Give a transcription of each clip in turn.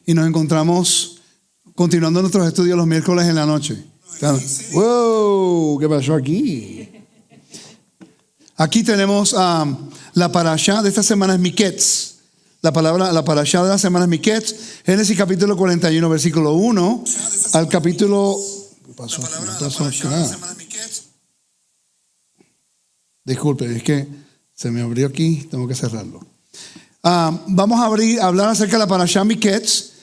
y nos encontramos continuando nuestros estudios los miércoles en la noche. ¡Wow! ¿Qué pasó aquí? Aquí tenemos la parashá de esta semana es Miketz. La parashá de la semana es Miketz. Génesis capítulo 41, versículo 1 al capítulo... ¿Qué pasó acá? Disculpe, es que se me abrió aquí, tengo que cerrarlo. Vamos a hablar acerca de la parashá Miketz.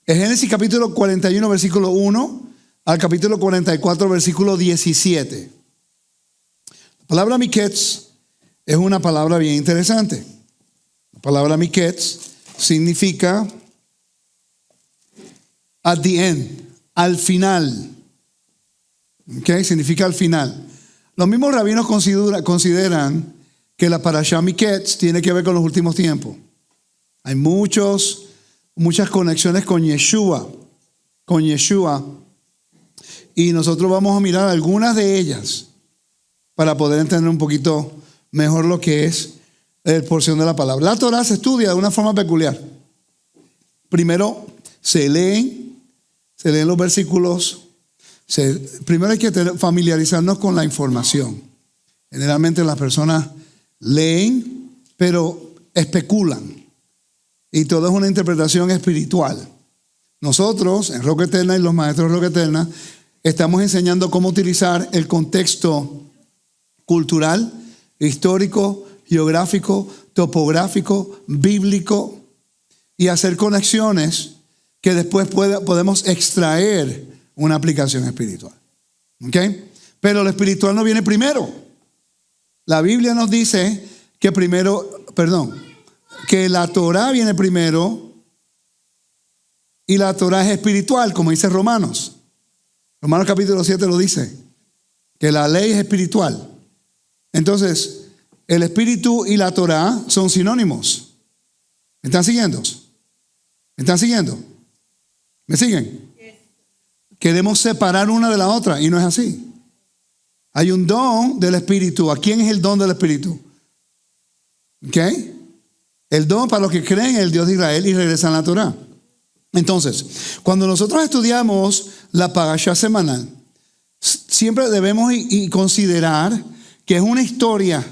En Génesis capítulo 41, versículo 1 al capítulo 44, versículo 17. La palabra Miketz es una palabra bien interesante. La palabra Miketz significa at the end, al final. ¿Okay? Significa al final. Los mismos rabinos consideran que la parashá Miketz tiene que ver con los últimos tiempos. Hay muchas conexiones con Yeshua. Y nosotros vamos a mirar algunas de ellas para poder entender un poquito mejor lo que es la porción de la palabra. La Torah se estudia de una forma peculiar. Primero se leen los versículos. Primero hay que familiarizarnos con la información. Generalmente las personas leen, pero especulan. Y todo es una interpretación espiritual. Nosotros, en Roca Eterna y los maestros de Roca Eterna, estamos enseñando cómo utilizar el contexto cultural, histórico, geográfico, topográfico, bíblico y hacer conexiones que después podemos extraer una aplicación espiritual. ¿Okay? Pero lo espiritual no viene primero. La Biblia nos dice que la Torah viene primero y la Torah es espiritual, como dice Romanos. Romanos capítulo 7 lo dice, que la ley es espiritual. Entonces, el espíritu y la Torah son sinónimos. ¿Me están siguiendo? ¿Me siguen? Queremos separar una de la otra y no es así. Hay un don del espíritu. ¿A quién es el don del espíritu? ¿Ok? El don para los que creen en el Dios de Israel y regresan a la Torah. Entonces, cuando nosotros estudiamos la parashá semanal, siempre debemos considerar que es una historia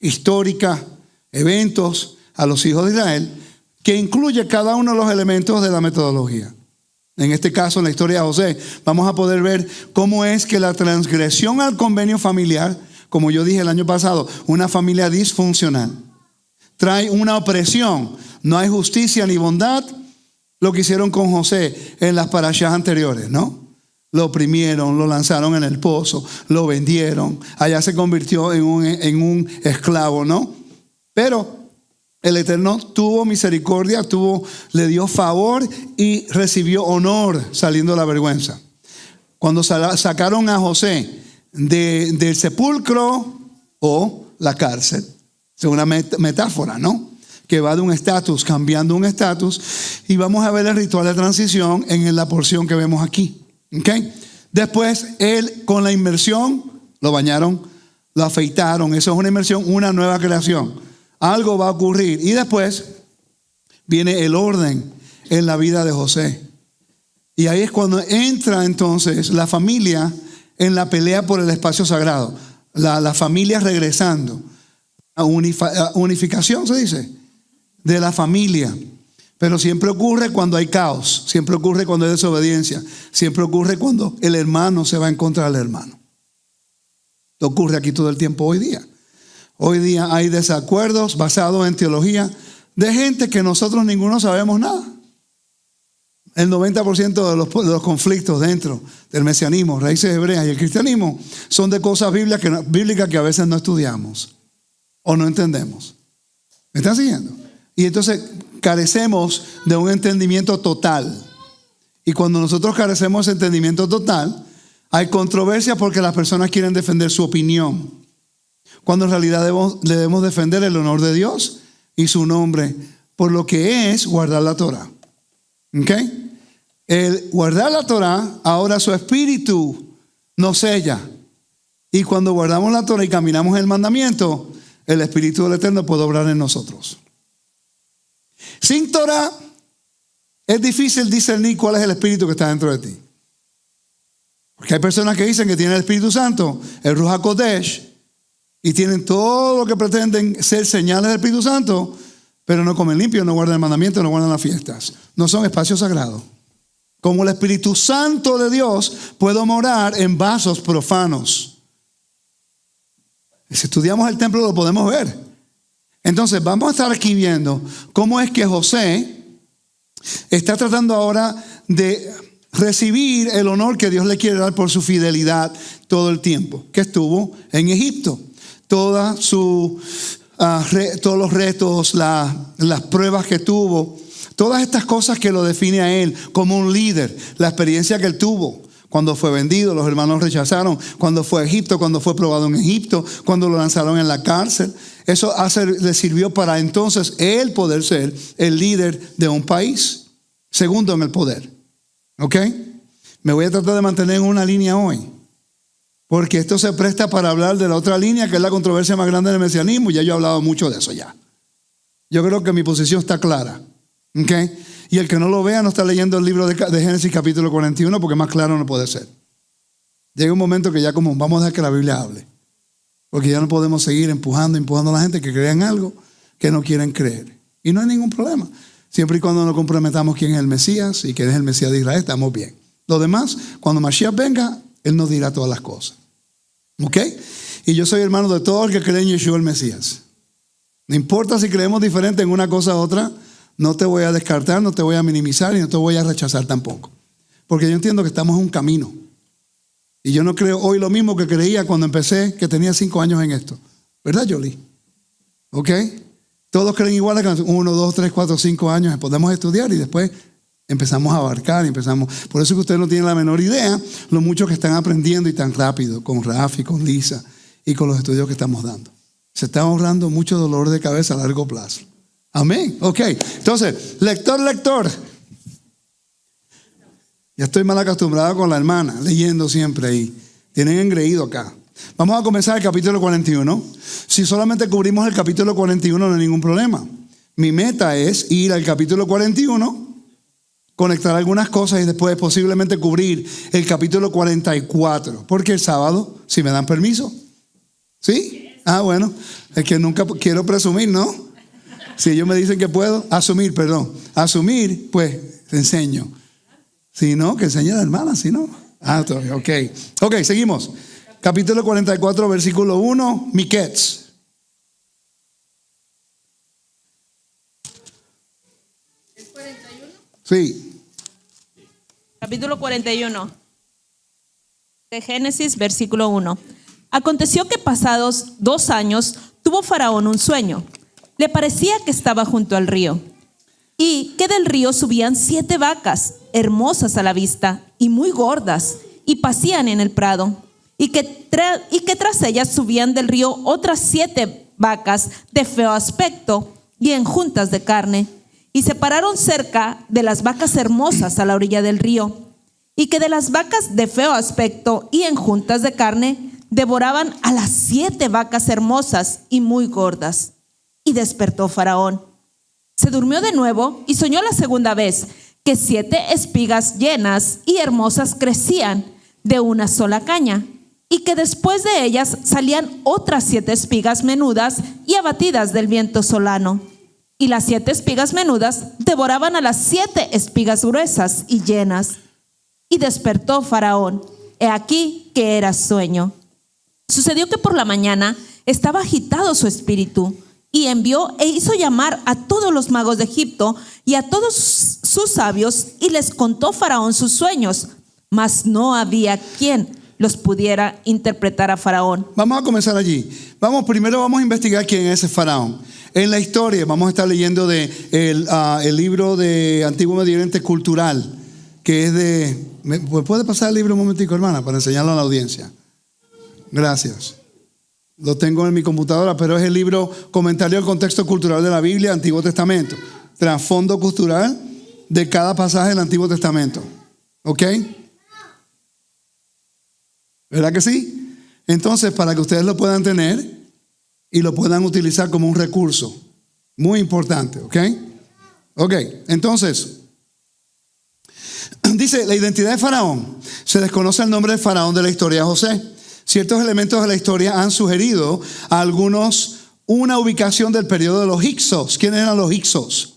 histórica, eventos a los hijos de Israel, que incluye cada uno de los elementos de la metodología. En este caso, en la historia de José, vamos a poder ver cómo es que la transgresión al convenio familiar, como yo dije el año pasado, una familia disfuncional, trae una opresión. No hay justicia ni bondad. Lo que hicieron con José en las parashás anteriores, ¿no? Lo oprimieron, lo lanzaron en el pozo, lo vendieron. Allá se convirtió en un esclavo, ¿no? Pero el Eterno tuvo misericordia, le dio favor y recibió honor saliendo de la vergüenza. Cuando sacaron a José del sepulcro o la cárcel, es una metáfora, ¿no? Que va de un estatus, cambiando un estatus, y vamos a ver el ritual de transición en la porción que vemos aquí. ¿Okay? Después, él con la inmersión, lo bañaron, lo afeitaron. Eso es una inmersión, una nueva creación. Algo va a ocurrir. Y después viene el orden en la vida de José. Y ahí es cuando entra entonces la familia en la pelea por el espacio sagrado. La familia regresando. Unificación se dice, de la familia. Pero siempre ocurre cuando hay caos, siempre ocurre cuando hay desobediencia, siempre ocurre cuando el hermano se va en contra del hermano. Esto ocurre aquí todo el tiempo hoy día. Hoy día hay desacuerdos basados en teología de gente que nosotros ninguno sabemos nada. El 90% de los conflictos dentro del mesianismo, raíces hebreas y el cristianismo son de cosas bíblicas que a veces no estudiamos o no entendemos. ¿Me están siguiendo? Y entonces carecemos de un entendimiento total. Y cuando nosotros carecemos de entendimiento total, hay controversia porque las personas quieren defender su opinión, cuando en realidad debemos defender el honor de Dios y su nombre, por lo que es guardar la Torah. ¿Ok? El guardar la Torah, ahora su espíritu nos sella. Y cuando guardamos la Torah y caminamos el mandamiento, el Espíritu del Eterno puede obrar en nosotros. Sin Torah, es difícil discernir cuál es el espíritu que está dentro de ti. Porque hay personas que dicen que tienen el Espíritu Santo, el Ruach HaKodesh, y tienen todo lo que pretenden ser señales del Espíritu Santo, pero no comen limpio, no guardan el mandamiento, no guardan las fiestas. No son espacios sagrados. Como el Espíritu Santo de Dios, puedo morar en vasos profanos. Si estudiamos el templo lo podemos ver. Entonces vamos a estar aquí viendo cómo es que José está tratando ahora de recibir el honor que Dios le quiere dar por su fidelidad todo el tiempo que estuvo en Egipto. Todos los retos, las pruebas que tuvo, todas estas cosas que lo define a él como un líder, la experiencia que él tuvo cuando fue vendido, los hermanos rechazaron, cuando fue a Egipto, cuando fue probado en Egipto, cuando lo lanzaron en la cárcel. Eso le sirvió para entonces él poder ser el líder de un país, segundo en el poder. ¿Ok? Me voy a tratar de mantener en una línea hoy, porque esto se presta para hablar de la otra línea, que es la controversia más grande del mesianismo. Ya yo he hablado mucho de eso ya. Yo creo que mi posición está clara. ¿Ok? Y el que no lo vea no está leyendo el libro de Génesis capítulo 41, porque más claro no puede ser. Llega un momento que ya como vamos a dejar que la Biblia hable, porque ya no podemos seguir empujando a la gente que crea en algo que no quieren creer. Y no hay ningún problema. Siempre y cuando nos comprometamos quién es el Mesías y quién es el Mesías de Israel, estamos bien. Lo demás, cuando Mashiach venga, Él nos dirá todas las cosas. ¿Ok? Y yo soy hermano de todos los que creen en Yeshua el Mesías. No importa si creemos diferente en una cosa u otra, no te voy a descartar, no te voy a minimizar y no te voy a rechazar tampoco. Porque yo entiendo que estamos en un camino. Y yo no creo hoy lo mismo que creía cuando empecé, que tenía 5 años en esto. ¿Verdad, Jolie? ¿Ok? Todos creen igual a 1, 2, 3, 4, 5 años. Podemos estudiar y después empezamos a abarcar. Por eso que ustedes no tienen la menor idea lo mucho que están aprendiendo y tan rápido con Rafi, con Lisa y con los estudios que estamos dando. Se está ahorrando mucho dolor de cabeza a largo plazo. Amén. Ok. Entonces, lector. Ya estoy mal acostumbrado con la hermana, leyendo siempre ahí. Tienen engreído acá. Vamos a comenzar el capítulo 41. Si solamente cubrimos el capítulo 41 no hay ningún problema. Mi meta es ir al capítulo 41, conectar algunas cosas y después posiblemente cubrir el capítulo 44. Porque el sábado, si me dan permiso. ¿Sí? Ah, bueno. Es que nunca quiero presumir, ¿no? Si ellos me dicen que puedo, asumir, pues te enseño. Si no, que enseñe a la hermana, si no. Ah, todavía, ok, seguimos. Capítulo 44, versículo 1, Miquets. ¿Es 41? Sí. Capítulo 41 de Génesis, versículo 1. Aconteció que pasados 2 años tuvo Faraón un sueño. Le parecía que estaba junto al río y que del río subían 7 vacas, hermosas a la vista y muy gordas, y pacían en el prado, y que tras ellas subían del río otras 7 vacas de feo aspecto y enjuntas de carne, y se pararon cerca de las vacas hermosas a la orilla del río, y que de las vacas de feo aspecto y enjuntas de carne devoraban a las 7 vacas hermosas y muy gordas. Y despertó Faraón. Se durmió de nuevo y soñó la segunda vez que 7 espigas llenas y hermosas crecían de una sola caña, y que después de ellas salían otras 7 espigas menudas y abatidas del viento solano. Y las 7 espigas menudas devoraban a las 7 espigas gruesas y llenas. Y despertó Faraón. He aquí que era sueño. Sucedió que por la mañana estaba agitado su espíritu, y envió e hizo llamar a todos los magos de Egipto y a todos sus sabios, y les contó Faraón sus sueños, mas no había quien los pudiera interpretar a Faraón. Vamos a comenzar allí. Primero vamos a investigar quién es ese Faraón. En la historia vamos a estar leyendo el libro de Antiguo Medio Oriente Cultural, que es de... ¿Me puede pasar el libro un momentico, hermana, para enseñarlo a la audiencia? Gracias. Lo tengo en mi computadora, pero es el libro Comentario al Contexto Cultural de la Biblia, Antiguo Testamento. Trasfondo cultural de cada pasaje del Antiguo Testamento. ¿Ok? ¿Verdad que sí? Entonces, para que ustedes lo puedan tener y lo puedan utilizar como un recurso. Muy importante, ¿ok? Ok, entonces, Dice, la identidad de Faraón. Se desconoce el nombre de Faraón de la historia de José. Ciertos elementos de la historia han sugerido a algunos una ubicación del periodo de los Hyksos. ¿Quiénes eran los Hyksos?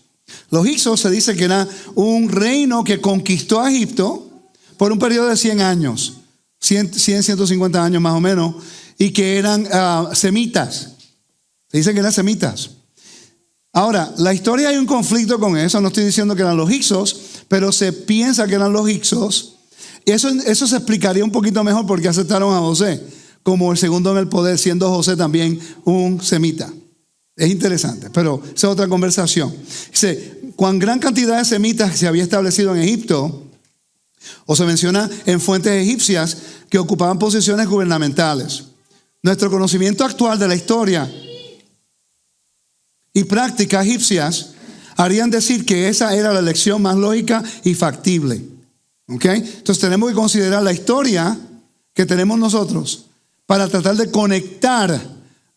Los Hyksos se dice que era un reino que conquistó a Egipto por un periodo de 100 años. 150 años más o menos. Y que eran semitas. Se dice que eran semitas. Ahora, la historia hay un conflicto con eso. No estoy diciendo que eran los Hyksos, pero se piensa que eran los Hyksos. Y eso se explicaría un poquito mejor porque aceptaron a José como el segundo en el poder, siendo José también un semita. Es interesante, pero esa es otra conversación. Dice, cuán gran cantidad de semitas se había establecido en Egipto, o se menciona en fuentes egipcias que ocupaban posiciones gubernamentales. Nuestro conocimiento actual de la historia y prácticas egipcias harían decir que esa era la elección más lógica y factible. ¿Ok? Entonces tenemos que considerar la historia que tenemos nosotros para tratar de conectar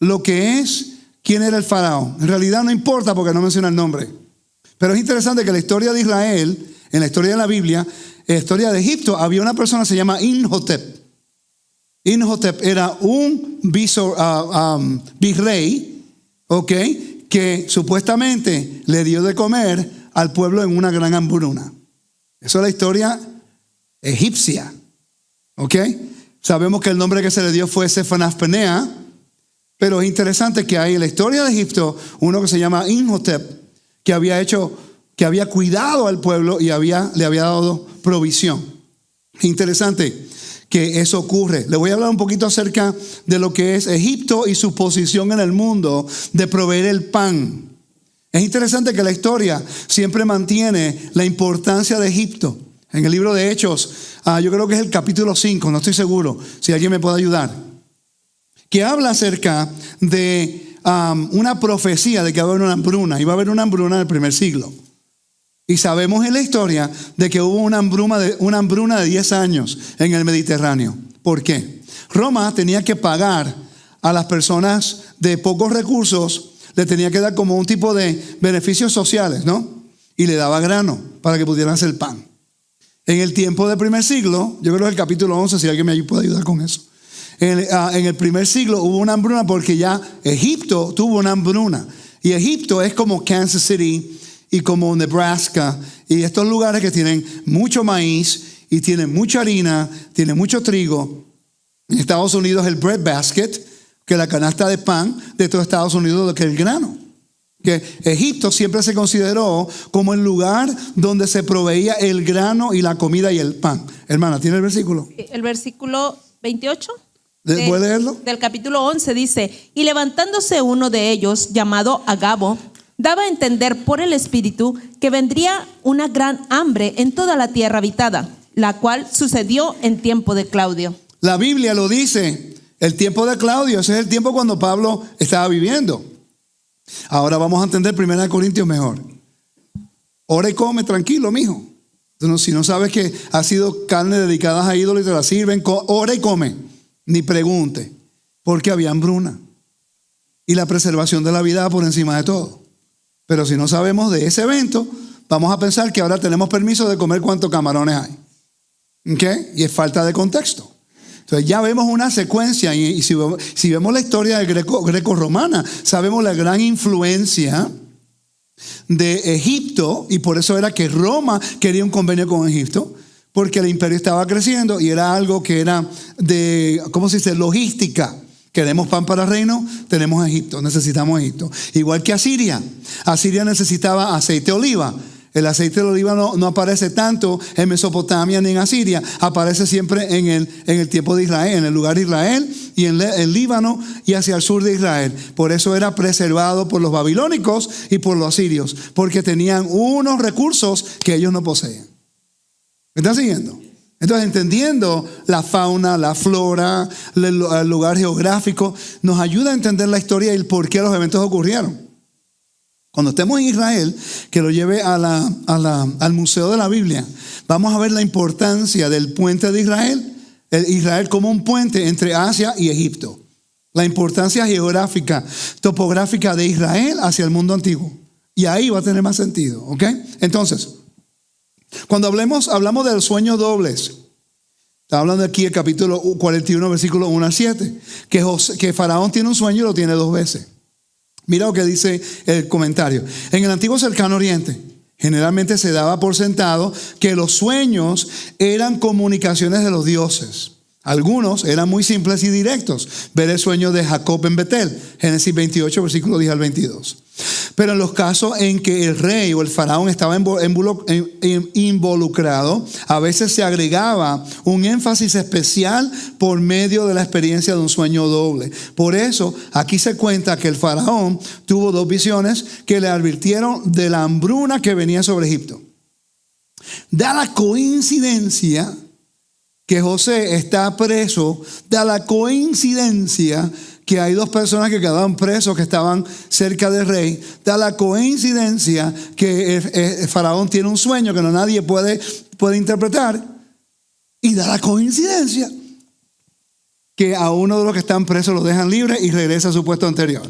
lo que es quién era el faraón. En realidad no importa porque no menciona el nombre. Pero es interesante que la historia de Israel, en la historia de la Biblia, en la historia de Egipto, había una persona que se llama Imhotep. Imhotep era un virrey, ¿ok?, que supuestamente le dio de comer al pueblo en una gran hambruna. Eso es la historia egipcia. ¿Ok? Sabemos que el nombre que se le dio fue Sefanás-Penea, pero es interesante que hay en la historia de Egipto uno que se llama Imhotep, que había cuidado al pueblo y le había dado provisión. Interesante que eso ocurre. Le voy a hablar un poquito acerca de lo que es Egipto y su posición en el mundo de proveer el pan. Es interesante que la historia siempre mantiene la importancia de Egipto. En el libro de Hechos, yo creo que es el capítulo 5, no estoy seguro, si alguien me puede ayudar, que habla acerca de una profecía de que va a haber una hambruna. Iba a haber una hambruna en el primer siglo. Y sabemos en la historia de que hubo una hambruna de 10 años en el Mediterráneo. ¿Por qué? Roma tenía que pagar a las personas de pocos recursos, le tenía que dar como un tipo de beneficios sociales, ¿no? Y le daba grano para que pudieran hacer pan. En el tiempo del primer siglo, yo creo que el capítulo 11, si alguien me puede ayudar con eso. En el primer siglo hubo una hambruna porque ya Egipto tuvo una hambruna. Y Egipto es como Kansas City y como Nebraska y estos lugares que tienen mucho maíz y tienen mucha harina, tienen mucho trigo. En Estados Unidos el bread basket, que es la canasta de pan de todo Estados Unidos, que es el grano. Que Egipto siempre se consideró como el lugar donde se proveía el grano y la comida y el pan. Hermana, ¿tiene el versículo? El versículo 28. ¿Puede leerlo? Del capítulo 11 dice, y levantándose uno de ellos, llamado Agabo, daba a entender por el Espíritu que vendría una gran hambre en toda la tierra habitada, la cual sucedió en tiempo de Claudio. La Biblia lo dice, el tiempo de Claudio, ese es el tiempo cuando Pablo estaba viviendo. Ahora vamos a entender 1 Corintios mejor. Ora y come tranquilo, mijo. Entonces, si no sabes que ha sido carne dedicada a ídolos y te la sirven, ora y come. Ni pregunte, porque había hambruna. Y la preservación de la vida por encima de todo. Pero si no sabemos de ese evento, vamos a pensar que ahora tenemos permiso de comer cuántos camarones hay. ¿Ok? Y es falta de contexto. Entonces ya vemos una secuencia y si vemos la historia greco-romana, sabemos la gran influencia de Egipto y por eso era que Roma quería un convenio con Egipto, porque el imperio estaba creciendo y era algo que era de, ¿cómo se dice?, logística. Queremos pan para el reino, tenemos Egipto, necesitamos Egipto. Igual que Asiria. Asiria necesitaba aceite de oliva. El aceite de oliva no aparece tanto en Mesopotamia ni en Asiria. Aparece siempre en el tiempo de Israel, en el lugar de Israel y en el Líbano y hacia el sur de Israel. Por eso era preservado por los babilónicos y por los asirios, porque tenían unos recursos que ellos no poseían. ¿Me están siguiendo? Entonces, entendiendo la fauna, la flora, el lugar geográfico, nos ayuda a entender la historia y el por qué los eventos ocurrieron. Cuando estemos en Israel, que lo lleve al Museo de la Biblia, vamos a ver la importancia del puente de Israel, Israel como un puente entre Asia y Egipto. La importancia geográfica, topográfica de Israel hacia el mundo antiguo. Y ahí va a tener más sentido, ¿ok? Entonces, Cuando hablamos de los sueños dobles, está hablando aquí el capítulo 41, versículos 1 al 7, que Faraón tiene un sueño y lo tiene 2 veces. Mira lo que dice el comentario. En el antiguo cercano oriente, generalmente se daba por sentado que los sueños eran comunicaciones de los dioses. Algunos eran muy simples y directos. Ver el sueño de Jacob en Betel, Génesis 28, versículo 10 al 22. Pero en los casos en que el rey o el faraón estaba involucrado, a veces se agregaba un énfasis especial por medio de la experiencia de un sueño doble. Por eso, aquí se cuenta que el faraón tuvo 2 visiones que le advirtieron de la hambruna que venía sobre Egipto. Da la coincidencia que José está preso, da la coincidencia que hay 2 personas que quedaban presos que estaban cerca del rey, da la coincidencia que el faraón tiene un sueño que nadie puede interpretar, y da la coincidencia que a uno de los que están presos lo dejan libre y regresa a su puesto anterior.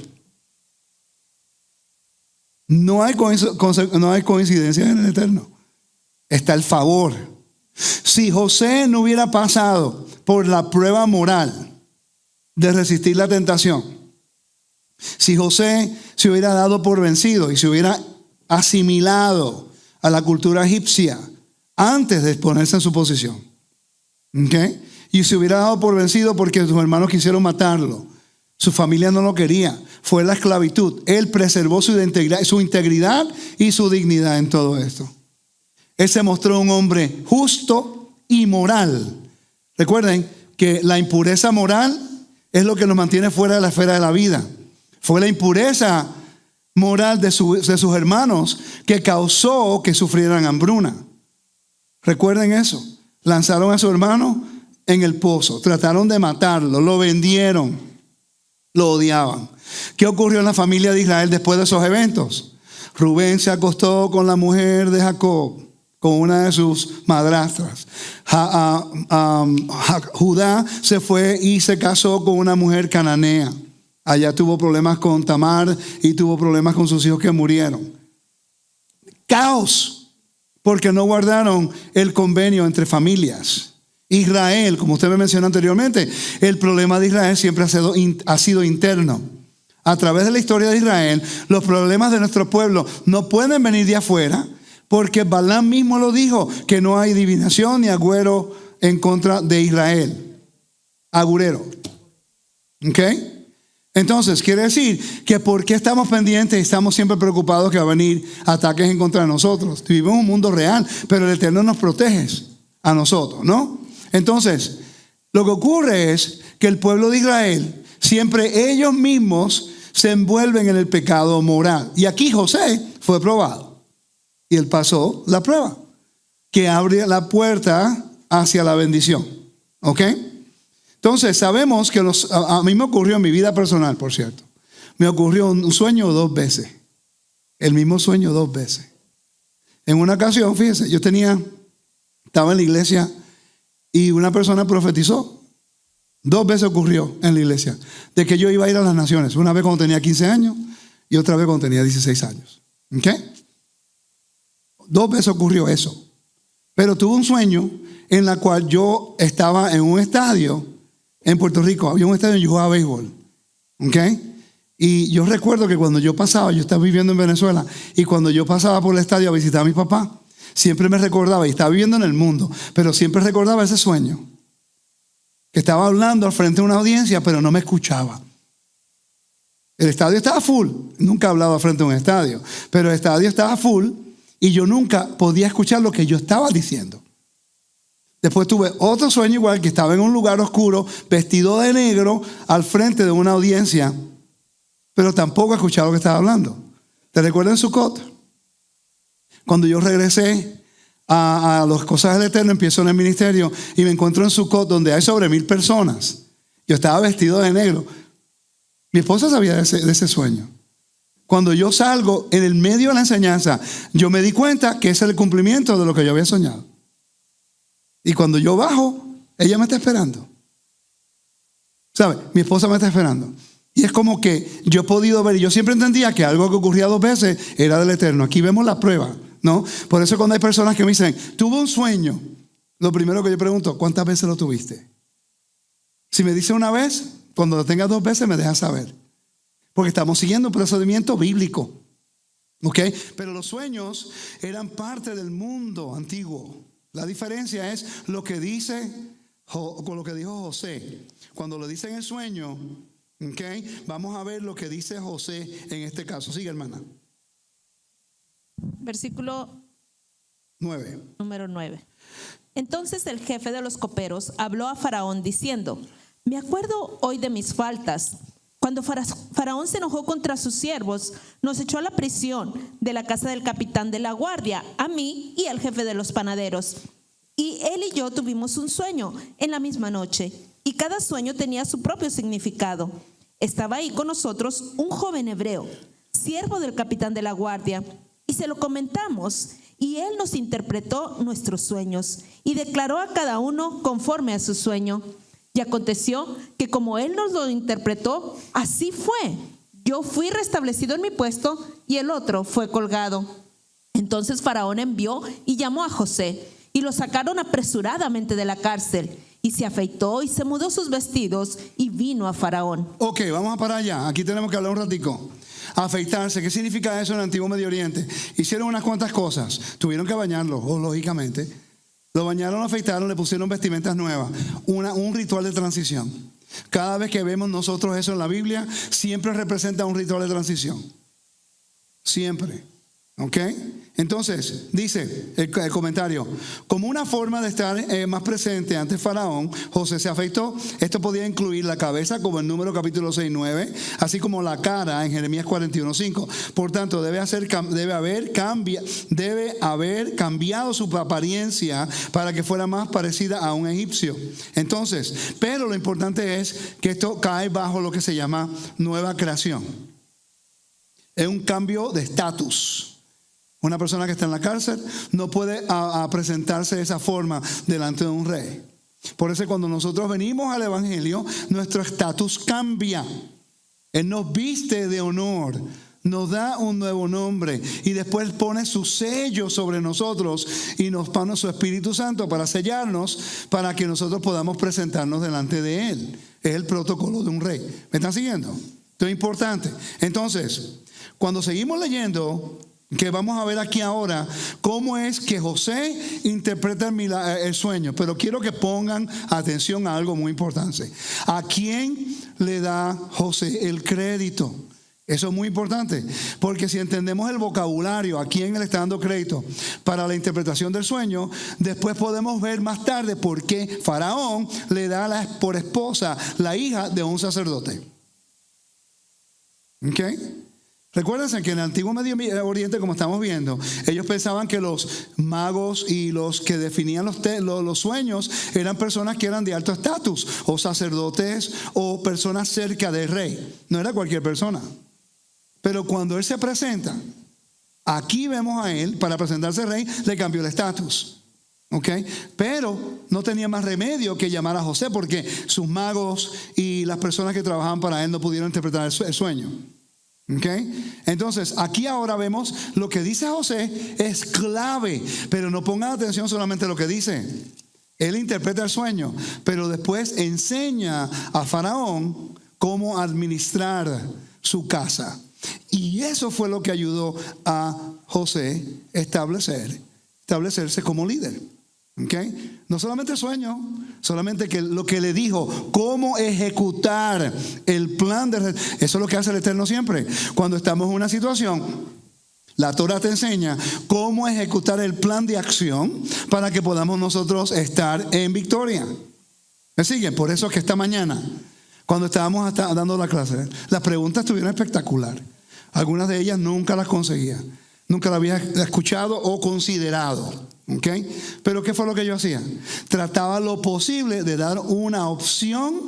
No hay coincidencia en el Eterno. Está el favor. Si José no hubiera pasado por la prueba moral de resistir la tentación, si José se hubiera dado por vencido y se hubiera asimilado a la cultura egipcia antes de exponerse en su posición, ¿okay? Y se hubiera dado por vencido porque sus hermanos quisieron matarlo, su familia no lo quería, fue la esclavitud, él preservó su integridad y su dignidad en todo esto. Él se mostró un hombre justo y moral. Recuerden que la impureza moral es lo que nos mantiene fuera de la esfera de la vida. Fue la impureza moral de sus hermanos que causó que sufrieran hambruna. Recuerden eso. Lanzaron a su hermano en el pozo. Trataron de matarlo. Lo vendieron. Lo odiaban. ¿Qué ocurrió en la familia de Israel después de esos eventos? Rubén se acostó con la mujer de Jacob, con una de sus madrastras. Judá se fue y se casó con una mujer cananea. Allá tuvo problemas con Tamar y tuvo problemas con sus hijos que murieron. Caos, porque no guardaron el convenio entre familias. Israel, como usted me mencionó anteriormente, el problema de Israel siempre ha sido interno. A través de la historia de Israel, los problemas de nuestro pueblo no pueden venir de afuera, porque Balaam mismo lo dijo, que no hay adivinación ni agüero en contra de Israel. Agurero. ¿Ok? Entonces, quiere decir que ¿por qué estamos pendientes y estamos siempre preocupados que va a venir ataques en contra de nosotros? Vivimos en un mundo real, pero el Eterno nos protege a nosotros, ¿no? Entonces, lo que ocurre es que el pueblo de Israel, siempre ellos mismos se envuelven en el pecado moral. Y aquí José fue probado. Y él pasó la prueba, que abre la puerta hacia la bendición. ¿Ok? Entonces sabemos que a mí me ocurrió en mi vida personal, por cierto. Me ocurrió un sueño 2 veces. El mismo sueño 2 veces. En una ocasión, fíjese, estaba en la iglesia y una persona profetizó. 2 veces ocurrió en la iglesia de que yo iba a ir a las naciones. Una vez cuando tenía 15 años y otra vez cuando tenía 16 años. ¿Ok? 2 veces ocurrió eso. Pero tuve un sueño en la cual yo estaba en un estadio en Puerto Rico. Había un estadio donde yo jugaba béisbol. ¿Ok? Y yo recuerdo que cuando yo pasaba, yo estaba viviendo en Venezuela, y cuando yo pasaba por el estadio a visitar a mi papá, siempre me recordaba, y estaba viviendo en el mundo, pero siempre recordaba ese sueño. Que estaba hablando al frente de una audiencia, pero no me escuchaba. El estadio estaba full. Nunca he hablado al frente de un estadio, pero el estadio estaba full. Y yo nunca podía escuchar lo que yo estaba diciendo. Después tuve otro sueño igual, que estaba en un lugar oscuro, vestido de negro, al frente de una audiencia, pero tampoco escuchaba lo que estaba hablando. ¿Te recuerdas en Sukkot? Cuando yo regresé a las cosas del Eterno, empiezo en el ministerio y me encuentro en Sukkot, donde hay sobre 1000 personas. Yo estaba vestido de negro. Mi esposa sabía de ese sueño. Cuando yo salgo en el medio de la enseñanza, yo me di cuenta que ese es el cumplimiento de lo que yo había soñado. Y cuando yo bajo, ella me está esperando. ¿Sabe? Mi esposa me está esperando. Y es como que yo he podido ver, y yo siempre entendía que algo que ocurría 2 veces era del Eterno. Aquí vemos la prueba, ¿no? Por eso cuando hay personas que me dicen, tuve un sueño, lo primero que yo pregunto, ¿cuántas veces lo tuviste? Si me dice una vez, cuando lo tenga 2 veces me deja saber. Porque estamos siguiendo un procedimiento bíblico. ¿Ok? Pero los sueños eran parte del mundo antiguo. La diferencia es lo que dice, con lo que dijo José. Cuando le dicen el sueño, ¿ok? Vamos a ver lo que dice José en este caso. Sigue, hermana. Versículo 9. número 9. Entonces el jefe de los coperos habló a Faraón diciendo: me acuerdo hoy de mis faltas. Cuando Faraón se enojó contra sus siervos, nos echó a la prisión de la casa del capitán de la guardia, a mí y al jefe de los panaderos. Y él y yo tuvimos un sueño en la misma noche, y cada sueño tenía su propio significado. Estaba ahí con nosotros un joven hebreo, siervo del capitán de la guardia, y se lo comentamos, y él nos interpretó nuestros sueños, y declaró a cada uno conforme a su sueño. Y aconteció que como él nos lo interpretó, así fue. Yo fui restablecido en mi puesto y el otro fue colgado. Entonces Faraón envió y llamó a José, y lo sacaron apresuradamente de la cárcel. Y se afeitó y se mudó sus vestidos y vino a Faraón. Ok, vamos a parar allá. Aquí tenemos que hablar un ratico. Afeitarse, ¿qué significa eso en el antiguo Medio Oriente? Hicieron unas cuantas cosas. Tuvieron que bañarlo, lógicamente. Lo bañaron, lo afeitaron, le pusieron vestimentas nuevas. Un ritual de transición. Cada vez que vemos nosotros eso en la Biblia, siempre representa un ritual de transición. Siempre. ¿Ok? Entonces, dice el comentario, como una forma de estar más presente ante Faraón, José se afeitó. Esto podía incluir la cabeza, como en Número capítulo 6, 9, así como la cara en Jeremías 41, 5. Por tanto, debe haber cambiado su apariencia para que fuera más parecida a un egipcio. Entonces, pero lo importante es que esto cae bajo lo que se llama nueva creación. Es un cambio de estatus. Una persona que está en la cárcel no puede presentarse de esa forma delante de un rey. Por eso cuando nosotros venimos al evangelio, nuestro estatus cambia. Él nos viste de honor, nos da un nuevo nombre y después pone su sello sobre nosotros y nos pone su Espíritu Santo para sellarnos, para que nosotros podamos presentarnos delante de Él. Es el protocolo de un rey. ¿Me están siguiendo? Esto es importante. Entonces, cuando seguimos leyendo, que vamos a ver aquí ahora cómo es que José interpreta el sueño. Pero quiero que pongan atención a algo muy importante. ¿A quién le da José el crédito? Eso es muy importante, porque si entendemos el vocabulario, a quién le está dando crédito para la interpretación del sueño, después podemos ver más tarde por qué Faraón le da por esposa la hija de un sacerdote. ¿Ok? Recuérdense que en el antiguo Medio Oriente, como estamos viendo, ellos pensaban que los magos y los que definían los sueños eran personas que eran de alto estatus, o sacerdotes, o personas cerca del rey. No era cualquier persona. Pero cuando él se presenta, aquí vemos a él, para presentarse rey, le cambió el estatus. ¿Ok? Pero no tenía más remedio que llamar a José, porque sus magos y las personas que trabajaban para él no pudieron interpretar el sueño. Okay. Entonces aquí ahora vemos lo que dice José es clave, pero no pongan atención solamente a lo que dice. Él interpreta el sueño, pero después enseña a Faraón cómo administrar su casa. Y eso fue lo que ayudó a José a establecerse como líder. Okay. No solamente el sueño, solamente que lo que le dijo, cómo ejecutar el plan eso es lo que hace el Eterno siempre. Cuando estamos en una situación, la Torah te enseña cómo ejecutar el plan de acción para que podamos nosotros estar en victoria. ¿Me siguen? Por eso es que esta mañana, cuando estábamos dando la clase, las preguntas estuvieron espectacular. Algunas de ellas nunca las conseguía, nunca las había escuchado o considerado. Okay. Pero ¿qué fue lo que yo hacía? Trataba lo posible de dar una opción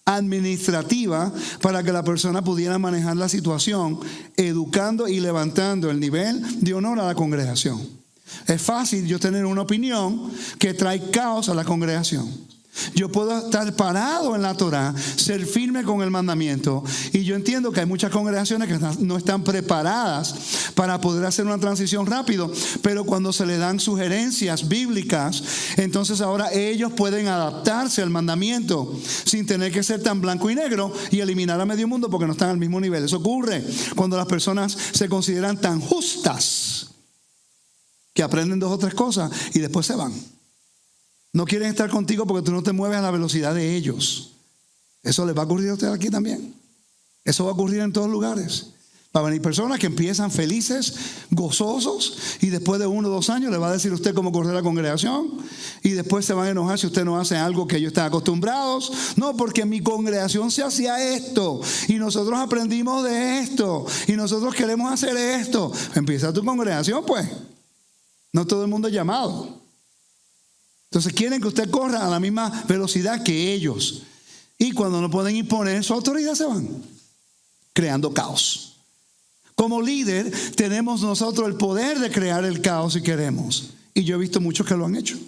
administrativa para que la persona pudiera manejar la situación, educando y levantando el nivel de honor a la congregación. Es fácil yo tener una opinión que trae caos a la congregación. Yo puedo estar parado en la Torá, ser firme con el mandamiento. Y yo entiendo que hay muchas congregaciones que no están preparadas para poder hacer una transición rápido. Pero cuando se le dan sugerencias bíblicas, entonces ahora ellos pueden adaptarse al mandamiento sin tener que ser tan blanco y negro y eliminar a medio mundo porque no están al mismo nivel. Eso ocurre cuando las personas se consideran tan justas que aprenden 2 o 3 cosas y después se van. No quieren estar contigo porque tú no te mueves a la velocidad de ellos. Eso les va a ocurrir a usted aquí también. Eso va a ocurrir en todos lugares. Va a venir personas que empiezan felices, gozosos, y después de 1 o 2 años le va a decir a usted cómo correr la congregación, y después se van a enojar si usted no hace algo que ellos están acostumbrados. No, porque en mi congregación se hacía esto, y nosotros aprendimos de esto, y nosotros queremos hacer esto. Empieza tu congregación, pues. No todo el mundo es llamado. Entonces quieren que usted corra a la misma velocidad que ellos. Y cuando no pueden imponer su autoridad se van, creando caos. Como líder tenemos nosotros el poder de crear el caos si queremos. Y yo he visto muchos que lo han hecho.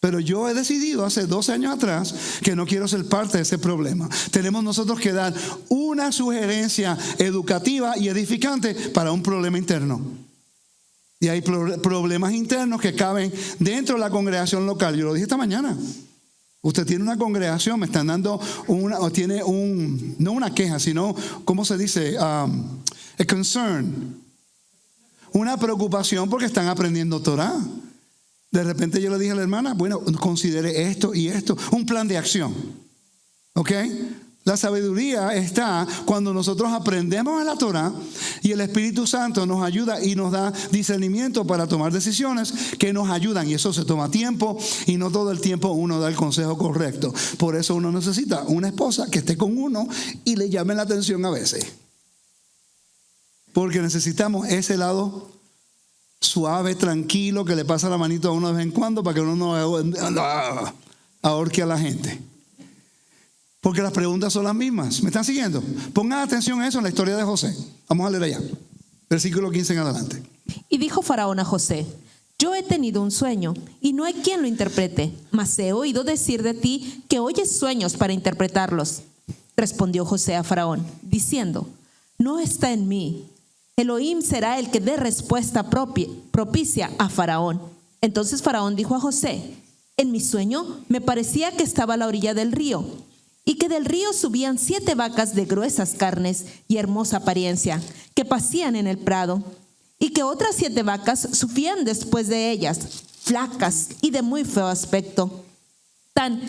Pero yo he decidido hace 12 años atrás que no quiero ser parte de ese problema. Tenemos nosotros que dar una sugerencia educativa y edificante para un problema interno. Y hay problemas internos que caben dentro de la congregación local. Yo lo dije esta mañana. Usted tiene una congregación, me están dando no una queja, sino, ¿cómo se dice? A concern. Una preocupación porque están aprendiendo Torah. De repente yo le dije a la hermana, bueno, considere esto y esto. Un plan de acción. ¿Ok? La sabiduría está cuando nosotros aprendemos en la Torah y el Espíritu Santo nos ayuda y nos da discernimiento para tomar decisiones que nos ayudan, y eso se toma tiempo y no todo el tiempo uno da el consejo correcto. Por eso uno necesita una esposa que esté con uno y le llame la atención a veces, porque necesitamos ese lado suave, tranquilo, que le pasa la manito a uno de vez en cuando para que uno no ahorque a la gente. Porque las preguntas son las mismas. ¿Me están siguiendo? Pongan atención a eso en la historia de José. Vamos a leer allá. Versículo 15 en adelante. Y dijo Faraón a José: yo he tenido un sueño y no hay quien lo interprete, mas he oído decir de ti que oyes sueños para interpretarlos. Respondió José a Faraón, diciendo: no está en mí. Elohim será el que dé respuesta propicia a Faraón. Entonces Faraón dijo a José: en mi sueño me parecía que estaba a la orilla del río, y que del río subían 7 vacas de gruesas carnes y hermosa apariencia, que pacían en el prado, y que otras 7 vacas subían después de ellas, flacas y de muy feo aspecto, tan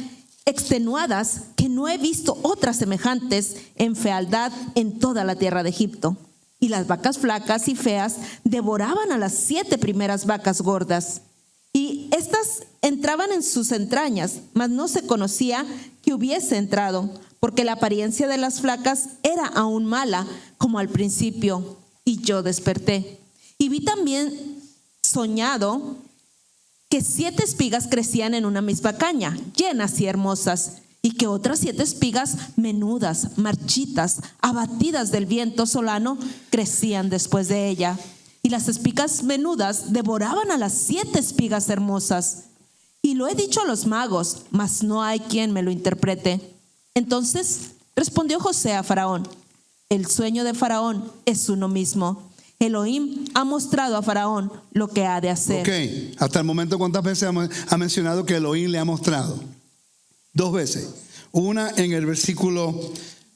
extenuadas que no he visto otras semejantes en fealdad en toda la tierra de Egipto. Y las vacas flacas y feas devoraban a las 7 primeras vacas gordas. Y estas entraban en sus entrañas, mas no se conocía que hubiese entrado, porque la apariencia de las flacas era aún mala, como al principio. Y yo desperté. Y vi también soñado que 7 espigas crecían en una misma caña, llenas y hermosas, y que otras 7 espigas menudas, marchitas, abatidas del viento solano, crecían después de ella. Y las espigas menudas devoraban a las 7 espigas hermosas. Y lo he dicho a los magos, mas no hay quien me lo interprete. Entonces respondió José a Faraón: el sueño de Faraón es uno mismo. Elohim ha mostrado a Faraón lo que ha de hacer. Ok, hasta el momento, ¿cuántas veces ha mencionado que Elohim le ha mostrado? 2 veces. Una en el versículo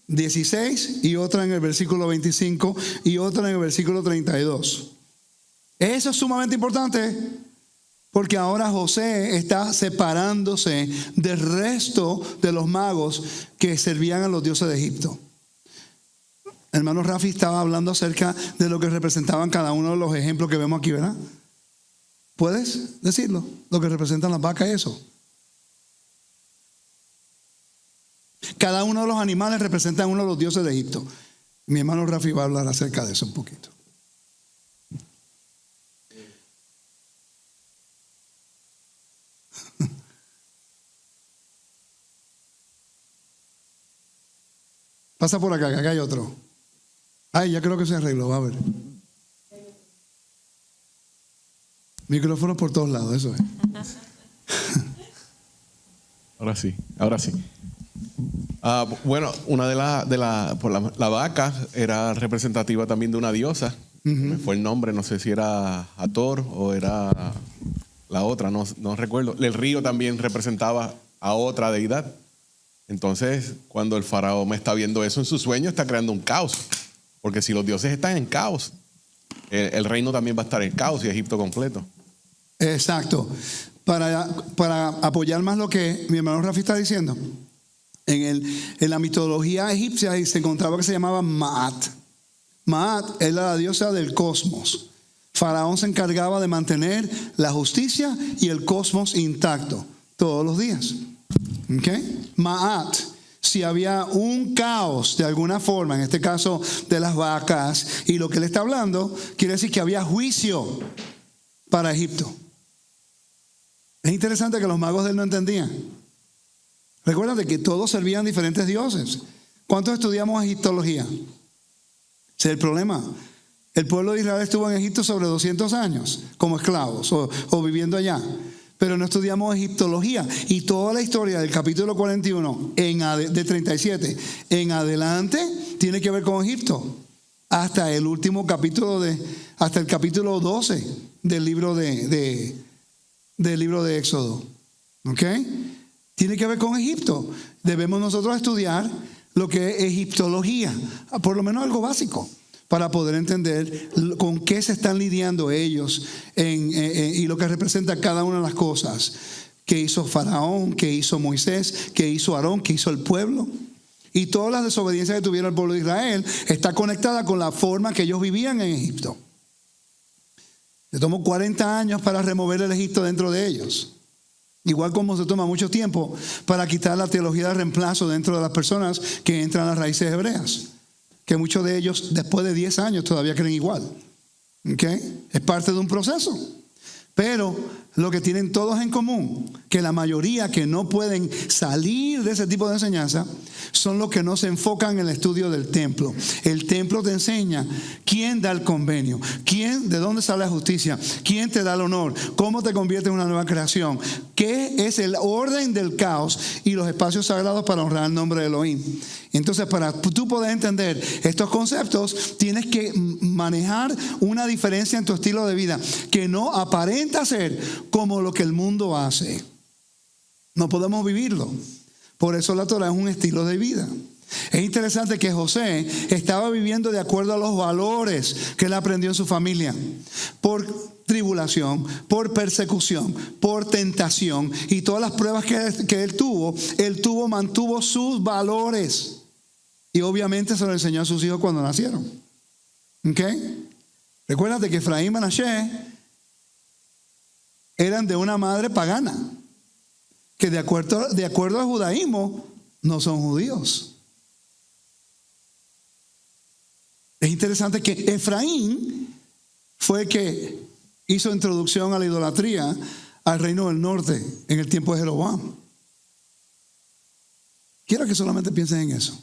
16 y otra en el versículo 25 y otra en el versículo 32. Eso es sumamente importante, porque ahora José está separándose del resto de los magos que servían a los dioses de Egipto. Hermano Rafi estaba hablando acerca de lo que representaban cada uno de los ejemplos que vemos aquí, ¿verdad? ¿Puedes decirlo? Lo que representan las vacas y eso. Cada uno de los animales representa uno de los dioses de Egipto. Mi hermano Rafi va a hablar acerca de eso un poquito. Pasa por acá, que acá hay otro. Ay, ya creo que se arregló, va a ver. Micrófonos por todos lados, eso es. Ahora sí, ahora sí. Bueno, una la vaca era representativa también de una diosa. Me fue el nombre, no sé si era Hathor o era la otra, no recuerdo. El río también representaba a otra deidad. Entonces, cuando el faraón está viendo eso en su sueño, está creando un caos. Porque si los dioses están en caos, el reino también va a estar en caos y Egipto completo. Exacto. Para apoyar más lo que mi hermano Rafi está diciendo, en la mitología egipcia se encontraba que se llamaba Maat. Maat era la diosa del cosmos. Faraón se encargaba de mantener la justicia y el cosmos intacto todos los días. ¿Okay? Maat. Si había un caos de alguna forma, en este caso de las vacas, y lo que él está hablando, quiere decir que había juicio para Egipto. Es interesante que los magos de él no entendían. Recuérdate que todos servían diferentes dioses. ¿Cuántos estudiamos egiptología? Ese es el problema. El pueblo de Israel estuvo en Egipto sobre 200 años como esclavos o viviendo allá. Pero no estudiamos egiptología. Y toda la historia del capítulo 41 de 37 en adelante tiene que ver con Egipto. Hasta el último capítulo hasta el capítulo 12 del libro del libro de Éxodo. ¿Ok? Tiene que ver con Egipto. Debemos nosotros estudiar lo que es egiptología, por lo menos algo básico, para poder entender con qué se están lidiando ellos y lo que representa cada una de las cosas que hizo Faraón, que hizo Moisés, que hizo Aarón, que hizo el pueblo. Y todas las desobediencias que tuvieron el pueblo de Israel está conectada con la forma que ellos vivían en Egipto. Le tomó 40 años para remover el Egipto dentro de ellos. Igual como se toma mucho tiempo para quitar la teología de reemplazo dentro de las personas que entran a las raíces hebreas. Que muchos de ellos después de 10 años todavía creen igual. ¿Okay? Es parte de un proceso. Pero lo que tienen todos en común, que la mayoría que no pueden salir de ese tipo de enseñanza, son los que no se enfocan en el estudio del templo. El templo te enseña quién da el convenio, de dónde sale la justicia, quién te da el honor, cómo te convierte en una nueva creación, qué es el orden del caos y los espacios sagrados para honrar el nombre de Elohim. Entonces, para tú poder entender estos conceptos, tienes que manejar una diferencia en tu estilo de vida que no aparenta ser como lo que el mundo hace. No podemos vivirlo. Por eso la Torah es un estilo de vida. Es interesante que José estaba viviendo de acuerdo a los valores que él aprendió en su familia. Por tribulación, por persecución, por tentación y todas las pruebas que él mantuvo sus valores. Y obviamente se lo enseñó a sus hijos cuando nacieron. ¿Ok? Recuérdate que Efraín y Manashe eran de una madre pagana, que de acuerdo al judaísmo no son judíos. Es interesante que Efraín fue el que hizo introducción a la idolatría al reino del norte en el tiempo de Jeroboam. Quiero que solamente piensen en eso.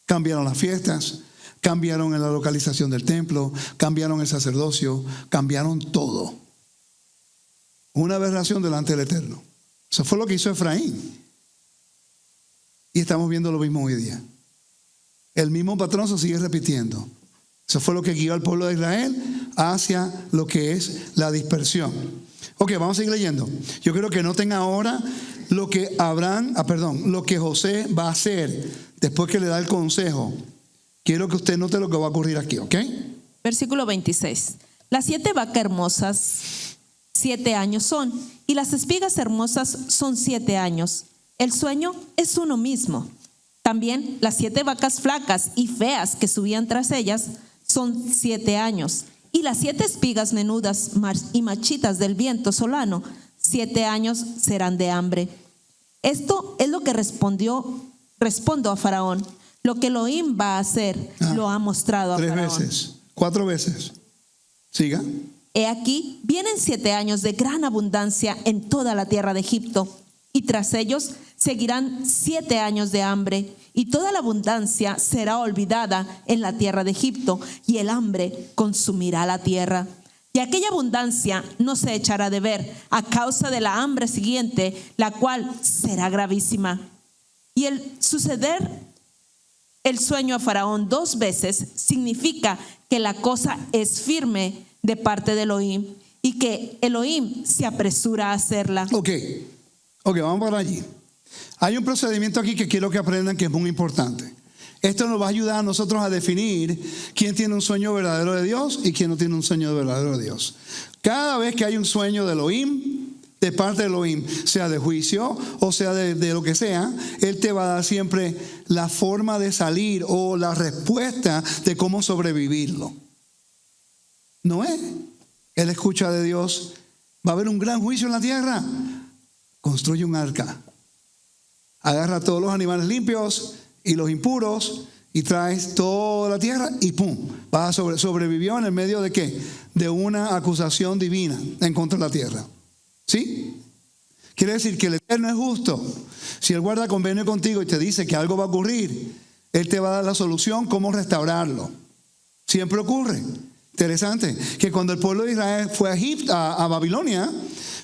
Cambiaron las fiestas, cambiaron en la localización del templo, cambiaron el sacerdocio, cambiaron todo. Una aberración delante del Eterno. Eso fue lo que hizo Efraín. Y estamos viendo lo mismo hoy día. El mismo patrón se sigue repitiendo. Eso fue lo que guió al pueblo de Israel hacia lo que es la dispersión. Ok, vamos a seguir leyendo. Yo quiero que noten ahora lo que lo que José va a hacer después que le da el consejo. Quiero que usted note lo que va a ocurrir aquí, ¿ok? Versículo 26. Las 7 vacas hermosas 7 años son, y las espigas hermosas son 7 años. El sueño es uno mismo. También las 7 vacas flacas y feas que subían tras ellas son 7 años. Y las 7 espigas menudas y marchitas del viento solano, 7 años serán de hambre. Esto es lo que respondo a Faraón. Lo que Elohim va a hacer, lo ha mostrado a 3 Faraón. veces, 4 veces. Siga. He aquí, vienen 7 años de gran abundancia en toda la tierra de Egipto, y tras ellos seguirán 7 años de hambre, y toda la abundancia será olvidada en la tierra de Egipto, y el hambre consumirá la tierra. y aquella abundancia no se echará de ver a causa de la hambre siguiente, la cual será gravísima. Y el suceder el sueño a Faraón 2 veces significa que la cosa es firme de parte de Elohim y que Elohim se apresura a hacerla. Ok, vamos para allí. Hay un procedimiento aquí que quiero que aprendan que es muy importante. Esto nos va a ayudar a nosotros a definir quién tiene un sueño verdadero de Dios y quién no tiene un sueño verdadero de Dios. Cada vez que hay un sueño de Elohim, de parte de Elohim, sea de juicio o sea de lo que sea, Él te va a dar siempre la forma de salir o la respuesta de cómo sobrevivirlo. Noé, él escucha de Dios, va a haber un gran juicio en la tierra, construye un arca, agarra a todos los animales limpios y los impuros y traes toda la tierra y ¡pum! Sobrevivió en el medio de ¿qué? De una acusación divina en contra de la tierra. ¿Sí? Quiere decir que el Eterno es justo. Si Él guarda convenio contigo y te dice que algo va a ocurrir, Él te va a dar la solución cómo restaurarlo. Siempre ocurre. Interesante que cuando el pueblo de Israel fue a Egipto, a Babilonia,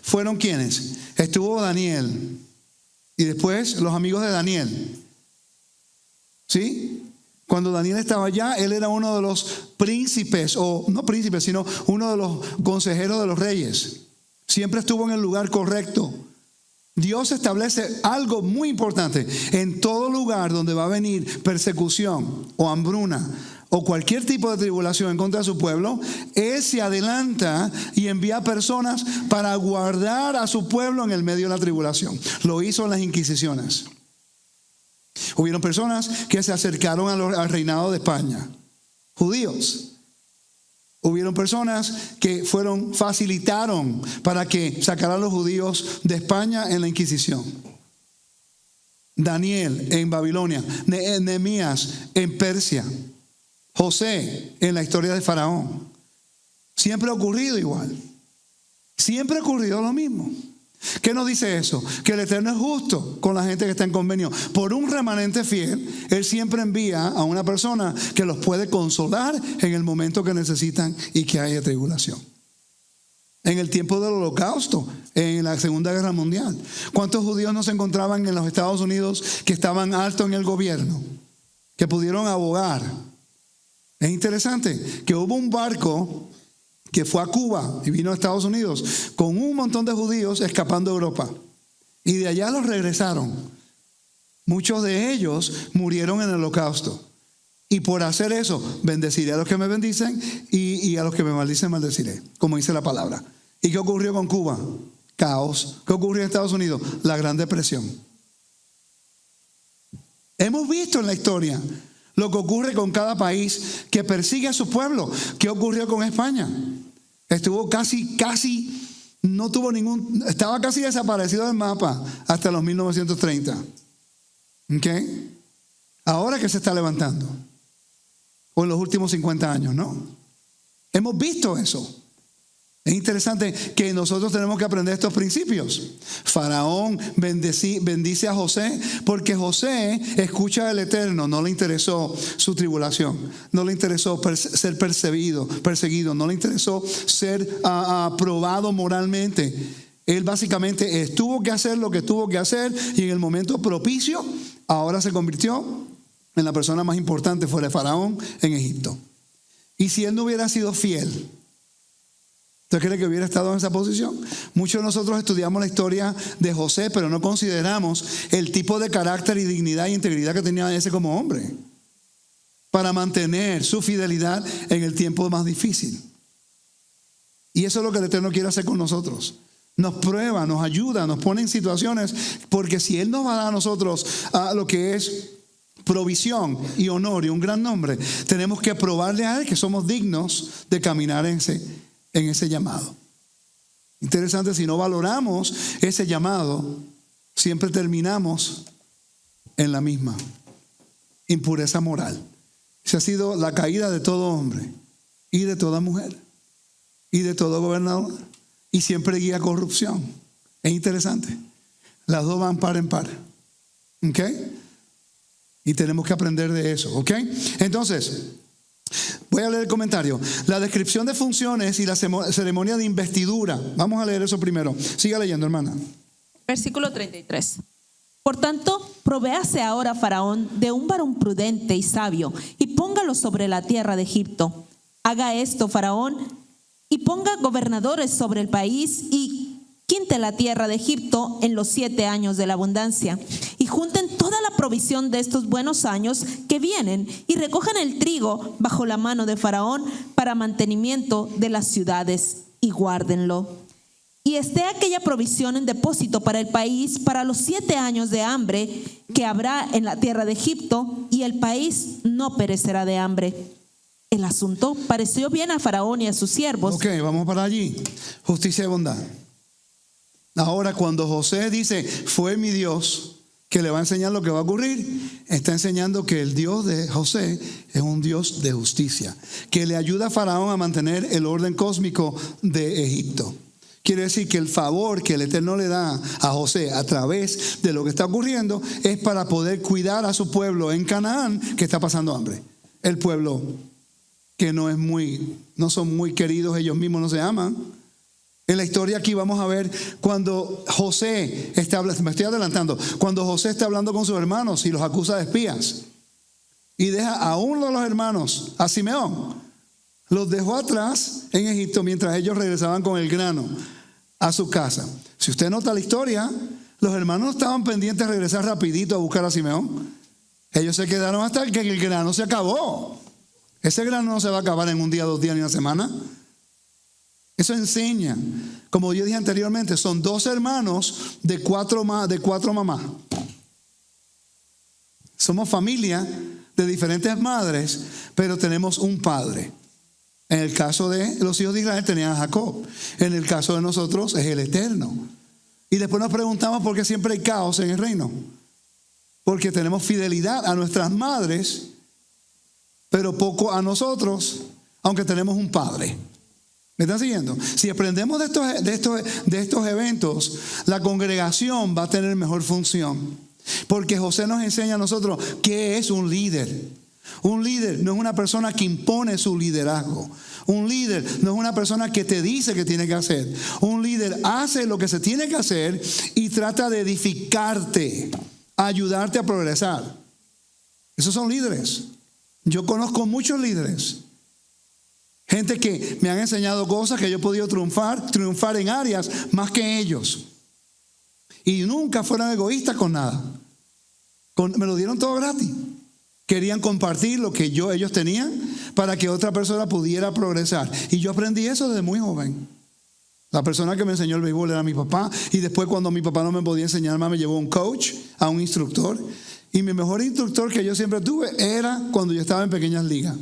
fueron ¿quiénes? Estuvo Daniel y después los amigos de Daniel. ¿Sí? Cuando Daniel estaba allá, él era uno de los príncipes, o no príncipes, sino uno de los consejeros de los reyes. Siempre estuvo en el lugar correcto. Dios establece algo muy importante. En todo lugar donde va a venir persecución o hambruna o cualquier tipo de tribulación en contra de su pueblo, Él se adelanta y envía personas para guardar a su pueblo en el medio de la tribulación. Lo hizo en las Inquisiciones. Hubieron personas que se acercaron al reinado de España, judíos. Hubieron personas que facilitaron para que sacaran a los judíos de España en la Inquisición. Daniel en Babilonia, Nehemías en Persia, José en la historia de Faraón. Siempre ha ocurrido igual. Siempre ha ocurrido lo mismo. ¿Qué nos dice eso? Que el Eterno es justo con la gente que está en convenio. Por un remanente fiel, Él siempre envía a una persona que los puede consolar en el momento que necesitan y que haya tribulación. En el tiempo del Holocausto, en la Segunda Guerra Mundial, ¿cuántos judíos no se encontraban en los Estados Unidos que estaban altos en el gobierno? Que pudieron abogar. Es interesante que hubo un barco que fue a Cuba y vino a Estados Unidos con un montón de judíos escapando de Europa. Y de allá los regresaron. Muchos de ellos murieron en el Holocausto. Y por hacer eso, bendeciré a los que me bendicen y a los que me maldicen, maldeciré. Como dice la palabra. ¿Y qué ocurrió con Cuba? Caos. ¿Qué ocurrió en Estados Unidos? La Gran Depresión. Hemos visto en la historia lo que ocurre con cada país que persigue a su pueblo. ¿Qué ocurrió con España? Estuvo casi, no tuvo estaba casi desaparecido del mapa hasta los 1930. ¿Ok? Ahora que se está levantando. O en los últimos 50 años, ¿no? Hemos visto eso. Es interesante que nosotros tenemos que aprender estos principios. Faraón bendice a José porque José escucha al Eterno. No le interesó su tribulación, no le interesó ser perseguido, no le interesó ser aprobado moralmente. Él básicamente tuvo que hacer lo que tuvo que hacer y en el momento propicio ahora se convirtió en la persona más importante fuera de Faraón en Egipto. Y si él no hubiera sido fiel, ¿usted cree que hubiera estado en esa posición? Muchos de nosotros estudiamos la historia de José, pero no consideramos el tipo de carácter y dignidad e integridad que tenía ese como hombre para mantener su fidelidad en el tiempo más difícil. Y eso es lo que el Eterno quiere hacer con nosotros. Nos prueba, nos ayuda, nos pone en situaciones, porque si Él nos va a dar a nosotros lo que es provisión y honor y un gran nombre, tenemos que probarle a Él que somos dignos de caminar en ese llamado. Interesante, si no valoramos ese llamado, siempre terminamos en la misma impureza moral. Esa ha sido la caída de todo hombre y de toda mujer y de todo gobernador, y siempre guía corrupción. Es interesante. Las dos van par en par. ¿Ok? Y tenemos que aprender de eso. ¿Ok? Entonces, Voy a leer el comentario. La descripción de funciones y la ceremonia de investidura. Vamos a leer eso primero. Siga leyendo, hermana. Versículo 33. Por tanto, provéase ahora Faraón de un varón prudente y sabio, y póngalo sobre la tierra de Egipto. Haga esto Faraón, y ponga gobernadores sobre el país, y quinte la tierra de Egipto en los 7 años de la abundancia, y junten toda la provisión de estos buenos años que vienen, y recojan el trigo bajo la mano de Faraón para mantenimiento de las ciudades, y guárdenlo. Y esté aquella provisión en depósito para el país para los 7 años de hambre que habrá en la tierra de Egipto, y el país no perecerá de hambre. El asunto pareció bien a Faraón y a sus siervos. Ok, vamos para allí. Justicia y bondad. Ahora, cuando José dice, fue mi Dios que le va a enseñar lo que va a ocurrir, está enseñando que el Dios de José es un Dios de justicia, que le ayuda a Faraón a mantener el orden cósmico de Egipto. Quiere decir que el favor que el Eterno le da a José a través de lo que está ocurriendo es para poder cuidar a su pueblo en Canaán que está pasando hambre. El pueblo que no son muy queridos, ellos mismos no se aman. En la historia aquí vamos a ver cuando José me estoy adelantando, cuando José está hablando con sus hermanos y los acusa de espías y deja a uno de los hermanos, a Simeón, los dejó atrás en Egipto mientras ellos regresaban con el grano a su casa. Si usted nota la historia, los hermanos estaban pendientes de regresar rapidito a buscar a Simeón. Ellos se quedaron hasta que el grano se acabó. Ese grano no se va a acabar en un día, 2 días ni una semana. Eso enseña, como yo dije anteriormente, son 2 hermanos de 4 mamás. Somos familia de diferentes madres, pero tenemos un padre. En el caso de los hijos de Israel tenían a Jacob. En el caso de nosotros es el Eterno. Y después nos preguntamos por qué siempre hay caos en el reino. Porque tenemos fidelidad a nuestras madres, pero poco a nosotros, aunque tenemos un padre. ¿Me están siguiendo? Si aprendemos de estos eventos, la congregación va a tener mejor función. Porque José nos enseña a nosotros qué es un líder. Un líder no es una persona que impone su liderazgo. Un líder no es una persona que te dice que tiene que hacer. Un líder hace lo que se tiene que hacer y trata de edificarte, ayudarte a progresar. Esos son líderes. Yo conozco muchos líderes. Gente que me han enseñado cosas que yo he podido triunfar en áreas más que ellos. Y nunca fueron egoístas con nada. Me lo dieron todo gratis. Querían compartir lo que ellos tenían para que otra persona pudiera progresar. Y yo aprendí eso desde muy joven. La persona que me enseñó el béisbol era mi papá. Y después, cuando mi papá no me podía enseñar más, me llevó a un coach, a un instructor. Y mi mejor instructor que yo siempre tuve era cuando yo estaba en pequeñas ligas.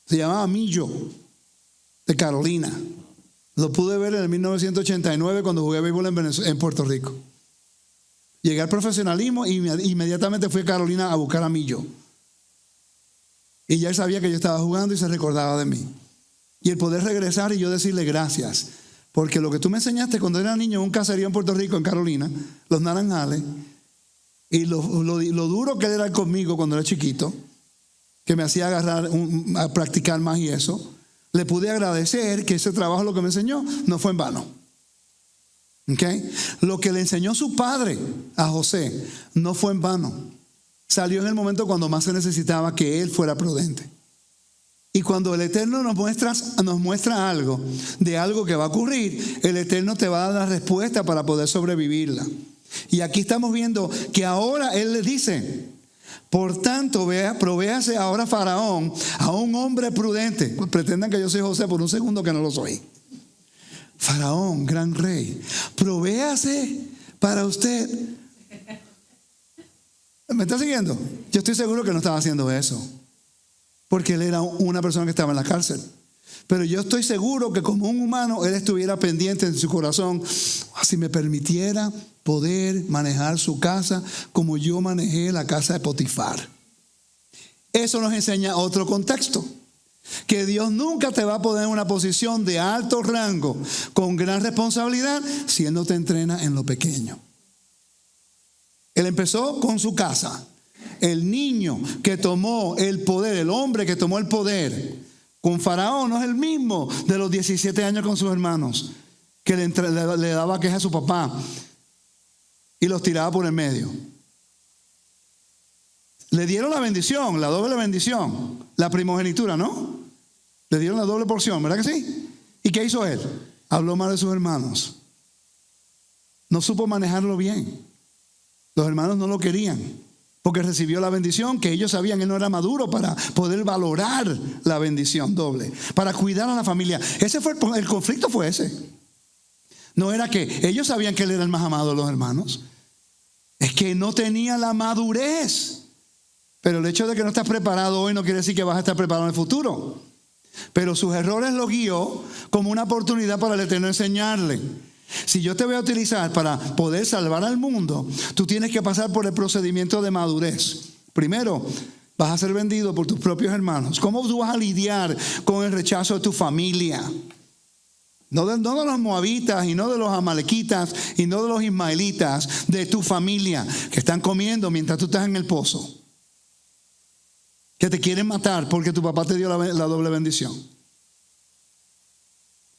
Se llamaba Millo, de Carolina. Lo pude ver en el 1989 cuando jugué béisbol en Puerto Rico. Llegué al profesionalismo y inmediatamente fui a Carolina a buscar a Millo. Y ya él sabía que yo estaba jugando y se recordaba de mí. Y el poder regresar y yo decirle gracias. Porque lo que tú me enseñaste cuando era niño en un caserío en Puerto Rico, en Carolina, los naranjales, y lo duro que él era conmigo cuando era chiquito, que me hacía a practicar más y eso, le pude agradecer que ese trabajo, lo que me enseñó, no fue en vano. ¿Okay? Lo que le enseñó su padre a José no fue en vano. Salió en el momento cuando más se necesitaba que él fuera prudente. Y cuando el Eterno nos muestra algo de algo que va a ocurrir, el Eterno te va a dar la respuesta para poder sobrevivirla. Y aquí estamos viendo que ahora él le dice: por tanto, provéase ahora Faraón a un hombre prudente. Pretendan que yo soy José por un segundo, que no lo soy. Faraón, gran rey, provéase para usted. ¿Me está siguiendo? Yo estoy seguro que no estaba haciendo eso, porque él era una persona que estaba en la cárcel. Pero yo estoy seguro que como un humano, él estuviera pendiente en su corazón: si me permitiera poder manejar su casa como yo manejé la casa de Potifar. Eso nos enseña otro contexto. Que Dios nunca te va a poner en una posición de alto rango con gran responsabilidad si Él no te entrena en lo pequeño. Él empezó con su casa. El niño que tomó el poder, el hombre que tomó el poder con Faraón no es el mismo de los 17 años con sus hermanos, que le daba queja a su papá y los tiraba por el medio. Le dieron la bendición, la doble bendición, la primogenitura, ¿no? Le dieron la doble porción, ¿verdad que sí? ¿Y qué hizo él? Habló mal de sus hermanos. No supo manejarlo bien. Los hermanos no lo querían porque recibió la bendición que ellos sabían. Él no era maduro para poder valorar la bendición doble, para cuidar a la familia. Ese fue el conflicto, fue ese. No era que ellos sabían que él era el más amado de los hermanos. Es que no tenía la madurez. Pero el hecho de que no estás preparado hoy no quiere decir que vas a estar preparado en el futuro. Pero sus errores los guió como una oportunidad para el Eterno enseñarle. Si yo te voy a utilizar para poder salvar al mundo, tú tienes que pasar por el procedimiento de madurez. Primero, vas a ser vendido por tus propios hermanos. ¿Cómo tú vas a lidiar con el rechazo de tu familia? No de los moabitas y no de los amalequitas y no de los ismaelitas, de tu familia que están comiendo mientras tú estás en el pozo, que te quieren matar porque tu papá te dio la doble bendición.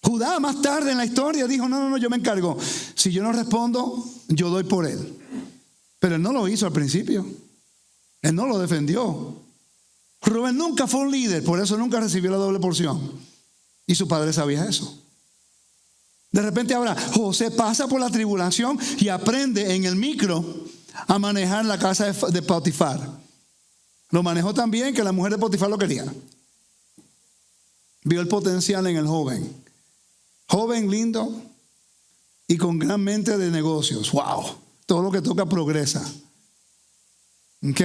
Judá más tarde en la historia dijo, no, yo me encargo. Si yo no respondo, yo doy por él. Pero él no lo hizo al principio. Él no lo defendió. Rubén nunca fue un líder, por eso nunca recibió la doble porción. Y su padre sabía eso. De repente ahora José pasa por la tribulación y aprende en el micro a manejar la casa de Potifar. Lo manejó tan bien que la mujer de Potifar lo quería. Vio el potencial en el joven. Joven, lindo y con gran mente de negocios. ¡Wow! Todo lo que toca progresa. ¿Ok?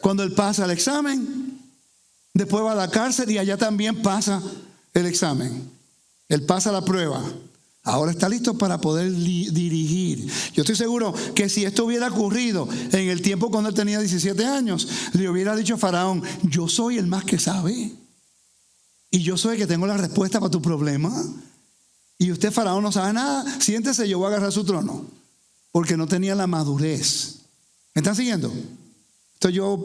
Cuando él pasa el examen, después va a la cárcel y allá también pasa el examen. Él pasa la prueba. Ahora está listo para poder dirigir. Yo estoy seguro que si esto hubiera ocurrido en el tiempo cuando él tenía 17 años, le hubiera dicho a Faraón, yo soy el más que sabe. Y yo soy el que tengo la respuesta para tu problema. Y usted, Faraón, no sabe nada. Siéntese, yo voy a agarrar su trono. Porque no tenía la madurez. ¿Me están siguiendo? Estoy yo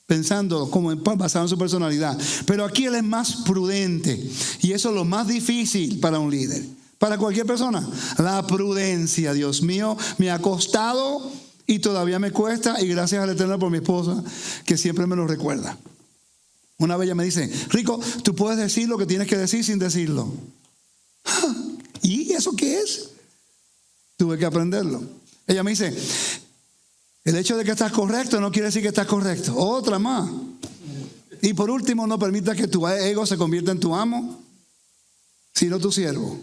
pensando como basado en su personalidad. Pero aquí él es más prudente. Y eso es lo más difícil para un líder. Para cualquier persona. La prudencia, Dios mío, me ha costado y todavía me cuesta. Y gracias al Eterno por mi esposa, que siempre me lo recuerda. Una vez ella me dice, Rico, tú puedes decir lo que tienes que decir sin decirlo. ¿Y eso qué es? Tuve que aprenderlo. Ella me dice, el hecho de que estás correcto no quiere decir que estás correcto. Otra más. Y por último, no permitas que tu ego se convierta en tu amo, sino tu siervo.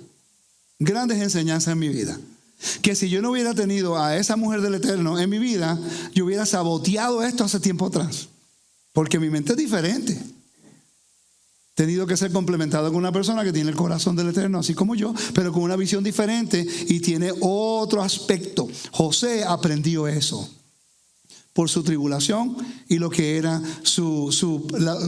Grandes enseñanzas en mi vida. Que si yo no hubiera tenido a esa mujer del Eterno en mi vida, yo hubiera saboteado esto hace tiempo atrás. Porque mi mente es diferente. Tenido que ser complementado con una persona que tiene el corazón del Eterno, así como yo, pero con una visión diferente y tiene otro aspecto. José aprendió eso por su tribulación y lo que era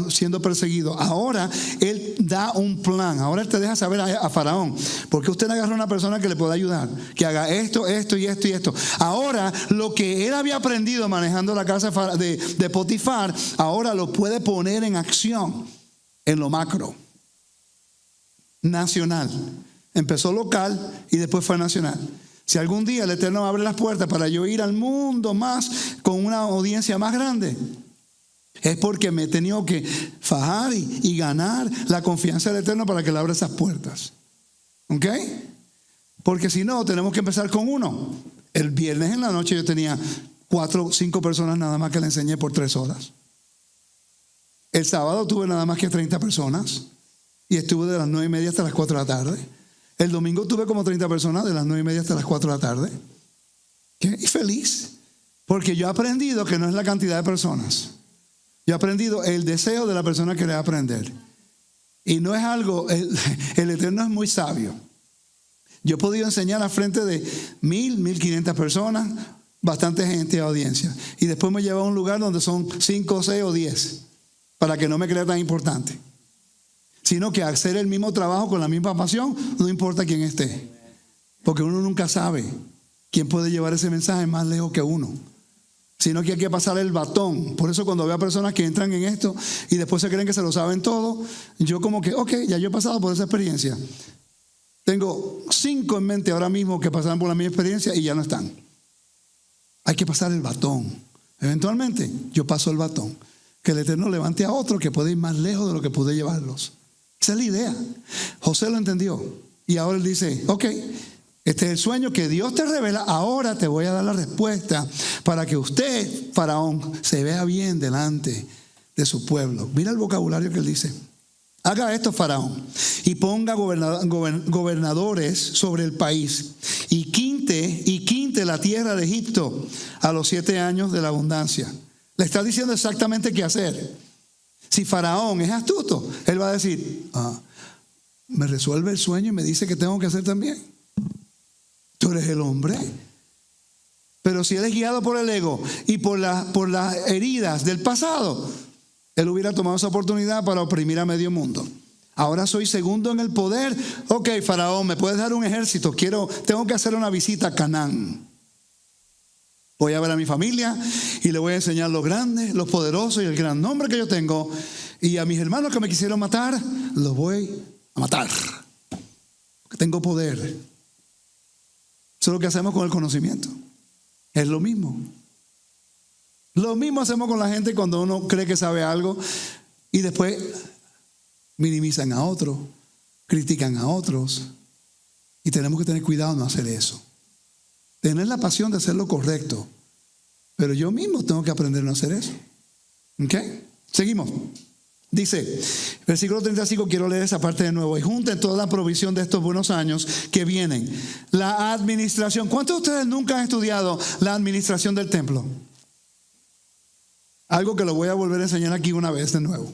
siendo perseguido. Ahora él da un plan. Ahora él te deja saber a Faraón, ¿por qué usted no agarra a una persona que le pueda ayudar? Que haga esto y esto. Ahora lo que él había aprendido manejando la casa de Potifar, ahora lo puede poner en acción. En lo macro, nacional. Empezó local y después fue nacional. Si algún día el Eterno abre las puertas para yo ir al mundo más con una audiencia más grande, es porque me he tenido que fajar y ganar la confianza del Eterno para que le abra esas puertas. ¿Ok? Porque si no, tenemos que empezar con uno. El viernes en la noche yo tenía 4 o 5 personas nada más que le enseñé por 3 horas. El sábado tuve nada más que 30 personas y estuve de las 9:30 hasta las 4 de la tarde. El domingo tuve como 30 personas de las 9:30 hasta las 4 de la tarde. ¿Qué? Y feliz, porque yo he aprendido que no es la cantidad de personas. Yo he aprendido el deseo de la persona que quiere aprender. Y no es algo, el Eterno es muy sabio. Yo he podido enseñar a frente de 1,500 personas, bastante gente a audiencia. Y después me lleva a un lugar donde son 5, 6 o 10. Para que no me crea tan importante, sino que hacer el mismo trabajo con la misma pasión, no importa quién esté, porque uno nunca sabe quién puede llevar ese mensaje más lejos que uno. sino que hay que pasar el batón. Por eso cuando veo a personas que entran en esto y después se creen que se lo saben todo, yo como que, ok, ya yo he pasado por esa experiencia. Tengo 5 en mente ahora mismo que pasaron por la misma experiencia y ya no están. Hay que pasar el batón. Eventualmente yo paso el batón. Que el Eterno levante a otro que puede ir más lejos de lo que pude llevarlos. Esa es la idea. José lo entendió. Y ahora él dice, ok, este es el sueño que Dios te revela. Ahora te voy a dar la respuesta para que usted, Faraón, se vea bien delante de su pueblo. Mira el vocabulario que él dice. Haga esto, Faraón, y ponga gobernadores sobre el país y quinte la tierra de Egipto a los 7 años de la abundancia. Le está diciendo exactamente qué hacer. Si Faraón es astuto, él va a decir, me resuelve el sueño y me dice que tengo que hacer también. Tú eres el hombre. Pero si él es guiado por el ego y por las heridas del pasado, él hubiera tomado esa oportunidad para oprimir a medio mundo. Ahora soy segundo en el poder. Ok, Faraón, ¿me puedes dar un ejército? Tengo que hacer una visita a Canaán. Voy a ver a mi familia y le voy a enseñar lo grande, lo poderoso y el gran nombre que yo tengo. Y a mis hermanos que me quisieron matar, los voy a matar. Porque tengo poder. Eso es lo que hacemos con el conocimiento. Es lo mismo. Lo mismo hacemos con la gente cuando uno cree que sabe algo y después minimizan a otros, critican a otros. Y tenemos que tener cuidado de no hacer eso. Tener la pasión de hacer lo correcto. Pero yo mismo tengo que aprender a no hacer eso. ¿Ok? Seguimos. Dice, versículo 35, quiero leer esa parte de nuevo. Y junten toda la provisión de estos buenos años que vienen. La administración. ¿Cuántos de ustedes nunca han estudiado la administración del templo? Algo que lo voy a volver a enseñar aquí una vez de nuevo.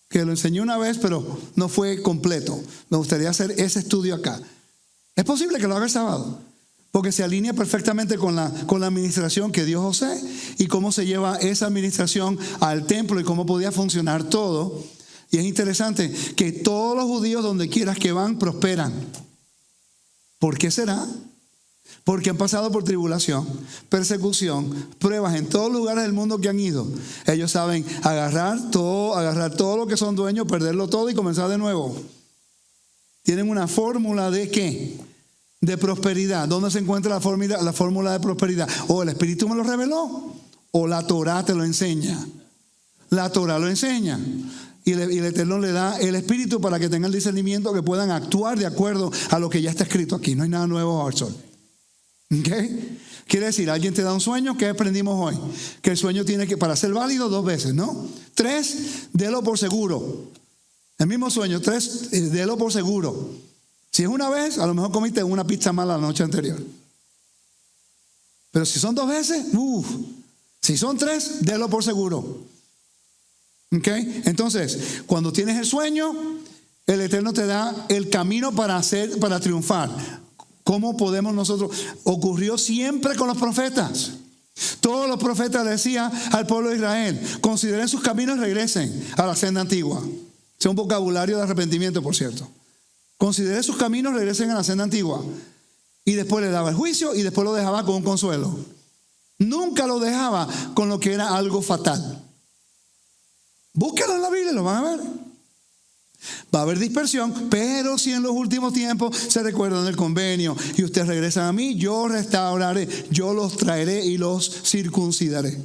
Que lo enseñé una vez, pero no fue completo. Me gustaría hacer ese estudio acá. Es posible que lo haga el sábado, porque se alinea perfectamente con la administración que dio José y cómo se lleva esa administración al templo y cómo podía funcionar todo. Y es interesante que todos los judíos donde quieras que van prosperan. ¿Por qué será? Porque han pasado por tribulación, persecución, pruebas en todos los lugares del mundo que han ido. Ellos saben agarrar todo lo que son dueños, perderlo todo y comenzar de nuevo. Tienen una fórmula de ¿qué? De prosperidad. ¿Dónde se encuentra la fórmula de prosperidad? O el Espíritu me lo reveló, o la Torah te lo enseña. La Torah lo enseña. Y el Eterno le da el Espíritu para que tengan el discernimiento, que puedan actuar de acuerdo a lo que ya está escrito aquí. No hay nada nuevo bajo el sol. ¿Okay? Quiere decir, alguien te da un sueño. ¿Qué aprendimos hoy? Que el sueño tiene que, para ser válido, 2 veces, ¿no? 3, délo por seguro. El mismo sueño, 3, délo por seguro. Si es una vez, a lo mejor comiste una pizza mala la noche anterior. Pero si son 2 veces, si son 3, délo por seguro. ¿Okay? Entonces, cuando tienes el sueño, el Eterno te da el camino para triunfar. ¿Cómo podemos nosotros? Ocurrió siempre con los profetas. Todos los profetas decían al pueblo de Israel, consideren sus caminos y regresen a la senda antigua. Es un vocabulario de arrepentimiento, por cierto. Consideren sus caminos, regresen a la senda antigua. Y después le daba el juicio y después lo dejaba con un consuelo. Nunca lo dejaba con lo que era algo fatal. Búsquenlo en la Biblia, lo van a ver. Va a haber dispersión, pero si en los últimos tiempos se recuerdan del convenio y ustedes regresan a mí, yo restauraré, yo los traeré y los circuncidaré.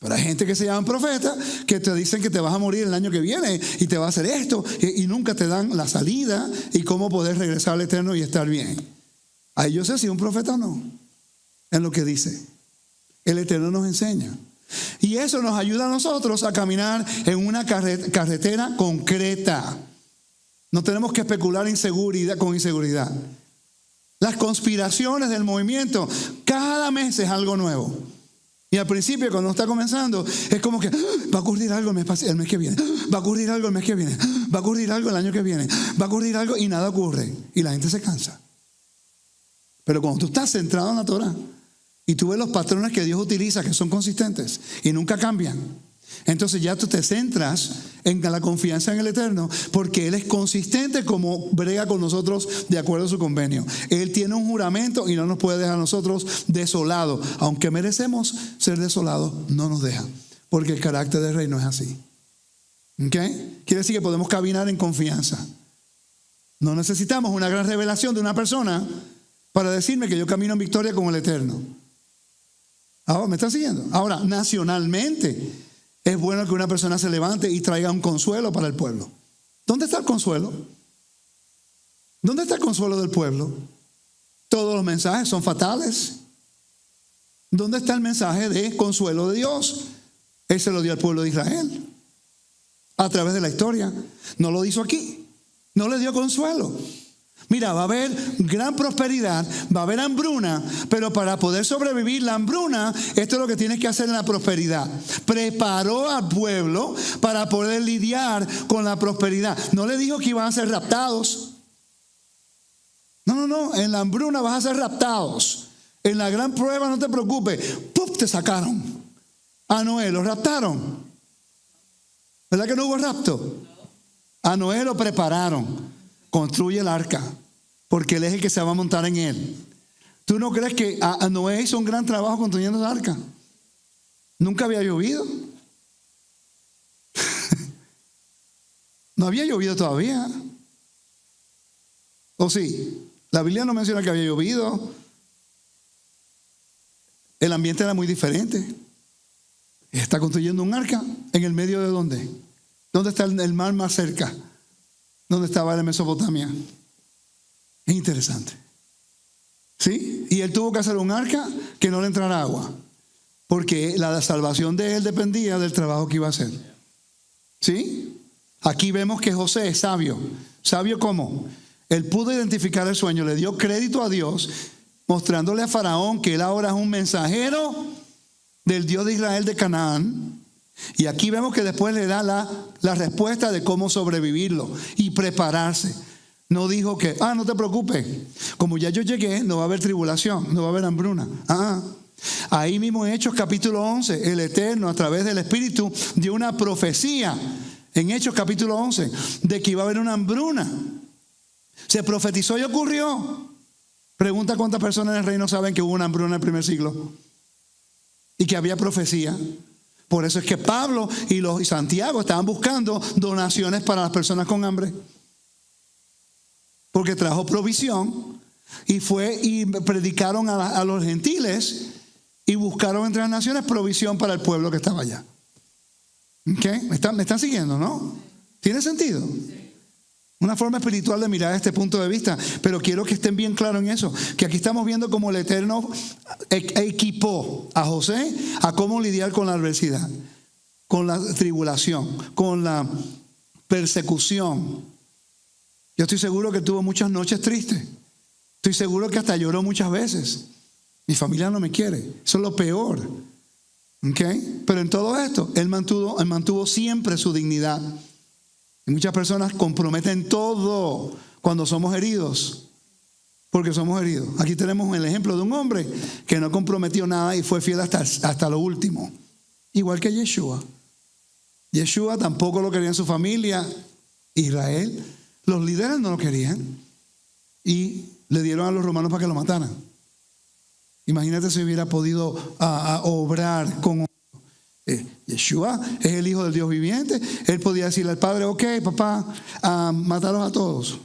Pero hay gente que se llaman profetas que te dicen que te vas a morir el año que viene y te va a hacer esto y nunca te dan la salida y cómo poder regresar al Eterno y estar bien. Ahí yo sé si es un profeta o no, en lo que dice. El Eterno nos enseña. Y eso nos ayuda a nosotros a caminar en una carretera concreta. No tenemos que especular con inseguridad. Las conspiraciones del movimiento, cada mes es algo nuevo. Y al principio, cuando está comenzando, es como que va a ocurrir algo el mes que viene. Va a ocurrir algo el mes que viene. Va a ocurrir algo el año que viene. Va a ocurrir algo y nada ocurre. Y la gente se cansa. Pero cuando tú estás centrado en la Torah y tú ves los patrones que Dios utiliza, que son consistentes y nunca cambian, entonces ya tú te centras en la confianza en el Eterno, porque Él es consistente como brega con nosotros de acuerdo a su convenio. Él tiene un juramento y no nos puede dejar a nosotros desolados. Aunque merecemos ser desolados, no nos deja, porque el carácter del Rey no es así. ¿Ok? Quiere decir que podemos caminar en confianza. No necesitamos una gran revelación de una persona para decirme que yo camino en victoria con el Eterno. Ahora, ¿me están siguiendo? Ahora, nacionalmente, es bueno que una persona se levante y traiga un consuelo para el pueblo. ¿Dónde está el consuelo? ¿Dónde está el consuelo del pueblo? Todos los mensajes son fatales. ¿Dónde está el mensaje de consuelo de Dios? Él se lo dio al pueblo de Israel a través de la historia. No lo hizo aquí. No le dio consuelo. Mira, va a haber gran prosperidad, va a haber hambruna, pero para poder sobrevivir la hambruna, esto es lo que tienes que hacer en la prosperidad. Preparó al pueblo para poder lidiar con la prosperidad. No le dijo que iban a ser raptados. No, en la hambruna vas a ser raptados. En la gran prueba no te preocupes. ¡Puf! Te sacaron. A Noé lo raptaron. ¿Verdad que no hubo rapto? A Noé lo prepararon. Construye el arca, porque Él es el que se va a montar en él. ¿Tú no crees que a Noé hizo un gran trabajo construyendo el arca? Nunca había llovido. No había llovido todavía. ¿O sí? La Biblia no menciona que había llovido. El ambiente era muy diferente. Está construyendo un arca en el medio de ¿dónde? ¿Dónde está el mar más cerca? ¿Dónde estaba en Mesopotamia? Es interesante. ¿Sí? Y él tuvo que hacer un arca que no le entrara agua, porque la salvación de él dependía del trabajo que iba a hacer. ¿Sí? Aquí vemos que José es sabio. ¿Sabio cómo? Él pudo identificar el sueño, le dio crédito a Dios, mostrándole a Faraón que él ahora es un mensajero del Dios de Israel de Canaán. Y aquí vemos que después le da la respuesta de cómo sobrevivirlo y prepararse. No dijo que, no te preocupes, como ya yo llegué, no va a haber tribulación, no va a haber hambruna. Ahí mismo en Hechos capítulo 11, el Eterno a través del Espíritu dio una profecía en Hechos capítulo 11 de que iba a haber una hambruna. Se profetizó y ocurrió. Pregunta cuántas personas en el reino saben que hubo una hambruna en el primer siglo y que había profecía. Por eso es que Pablo y Santiago estaban buscando donaciones para las personas con hambre. Porque trajo provisión y predicaron a los gentiles y buscaron entre las naciones provisión para el pueblo que estaba allá. ¿Okay? ¿Me están siguiendo, no? ¿Tiene sentido? Una forma espiritual de mirar este punto de vista, pero quiero que estén bien claros en eso, que aquí estamos viendo cómo el Eterno equipó a José a cómo lidiar con la adversidad, con la tribulación, con la persecución. Yo estoy seguro que tuvo muchas noches tristes, estoy seguro que hasta lloró muchas veces. Mi familia no me quiere, eso es lo peor. ¿Okay? Pero en todo esto, él mantuvo siempre su dignidad. Y muchas personas comprometen todo cuando somos heridos, porque somos heridos. Aquí tenemos el ejemplo de un hombre que no comprometió nada y fue fiel hasta lo último. Igual que Yeshua. Yeshua tampoco lo quería en su familia. Israel, los líderes no lo querían y le dieron a los romanos para que lo mataran. Imagínate si hubiera podido obrar con Yeshua es el Hijo del Dios viviente. Él podía decirle al Padre: ok, papá, mátalos a todos,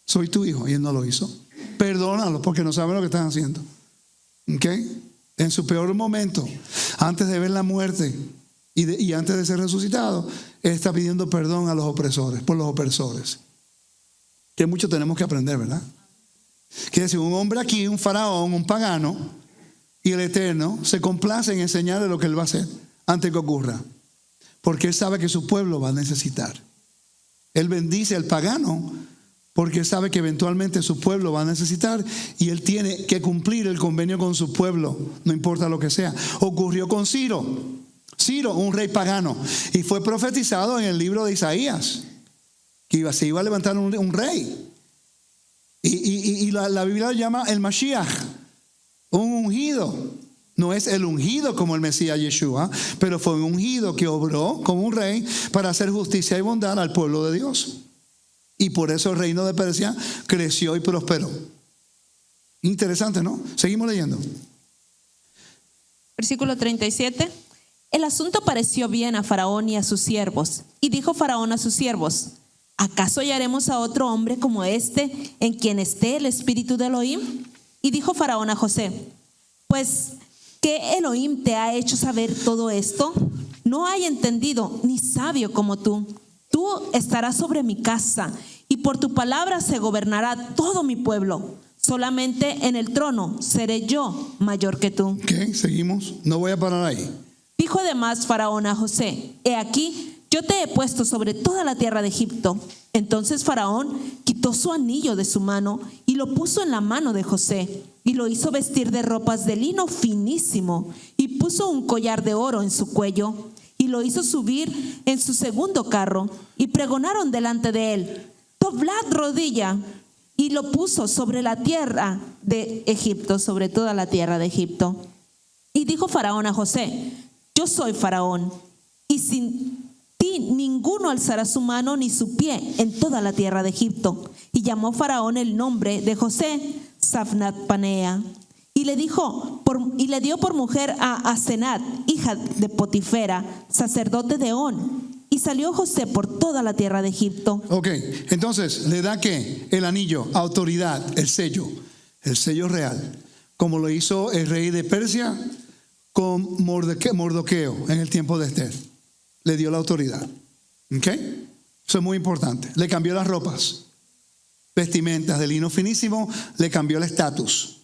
soy tu hijo. Y él no lo hizo. Perdónalos porque no saben lo que están haciendo. ¿Ok? En su peor momento, antes de ver la muerte y antes de ser resucitado, él está pidiendo perdón a los opresores, por los opresores. Que mucho tenemos que aprender, ¿verdad? Quiere decir, un hombre aquí, un faraón, un pagano, y el Eterno se complace en enseñarle lo que él va a hacer antes que ocurra, porque él sabe que su pueblo va a necesitar. Él bendice al pagano porque él sabe que eventualmente su pueblo va a necesitar y él tiene que cumplir el convenio con su pueblo, no importa lo que sea. Ocurrió con Ciro, un rey pagano, y fue profetizado en el libro de Isaías que se iba a levantar un rey, y la Biblia lo llama el Mashiach, un ungido. No es el ungido como el Mesías Yeshua, pero fue un ungido que obró como un rey para hacer justicia y bondad al pueblo de Dios. Y por eso el reino de Persia creció y prosperó. Interesante, ¿no? Seguimos leyendo. Versículo 37. El asunto pareció bien a Faraón y a sus siervos. Y dijo Faraón a sus siervos: ¿acaso hallaremos a otro hombre como este en quien esté el espíritu de Elohim? Y dijo Faraón a José: pues, ¿qué Elohim te ha hecho saber todo esto? No hay entendido ni sabio como tú. Tú estarás sobre mi casa, y por tu palabra se gobernará todo mi pueblo. Solamente en el trono seré yo mayor que tú. Ok, seguimos. No voy a parar ahí. Dijo además Faraón a José: he aquí, yo te he puesto sobre toda la tierra de Egipto. Entonces Faraón quitó su anillo de su mano y lo puso en la mano de José, y lo hizo vestir de ropas de lino finísimo, y puso un collar de oro en su cuello, y lo hizo subir en su segundo carro, y pregonaron delante de él: doblad rodilla. Y lo puso sobre la tierra de Egipto, sobre toda la tierra de Egipto. Y dijo Faraón a José: yo soy Faraón, y sin ti ninguno alzará su mano ni su pie en toda la tierra de Egipto. Y llamó Faraón el nombre de José Safnat Panea. Y le dio por mujer a Asenat, hija de Potifera, sacerdote de On. Y salió José por toda la tierra de Egipto. Ok, entonces le da ¿qué? El anillo, autoridad, el sello real, como lo hizo el rey de Persia con Mordoqueo en el tiempo de Esther. Le dio la autoridad. Ok, eso es muy importante. Le cambió las ropas, vestimentas de lino finísimo, le cambió el estatus.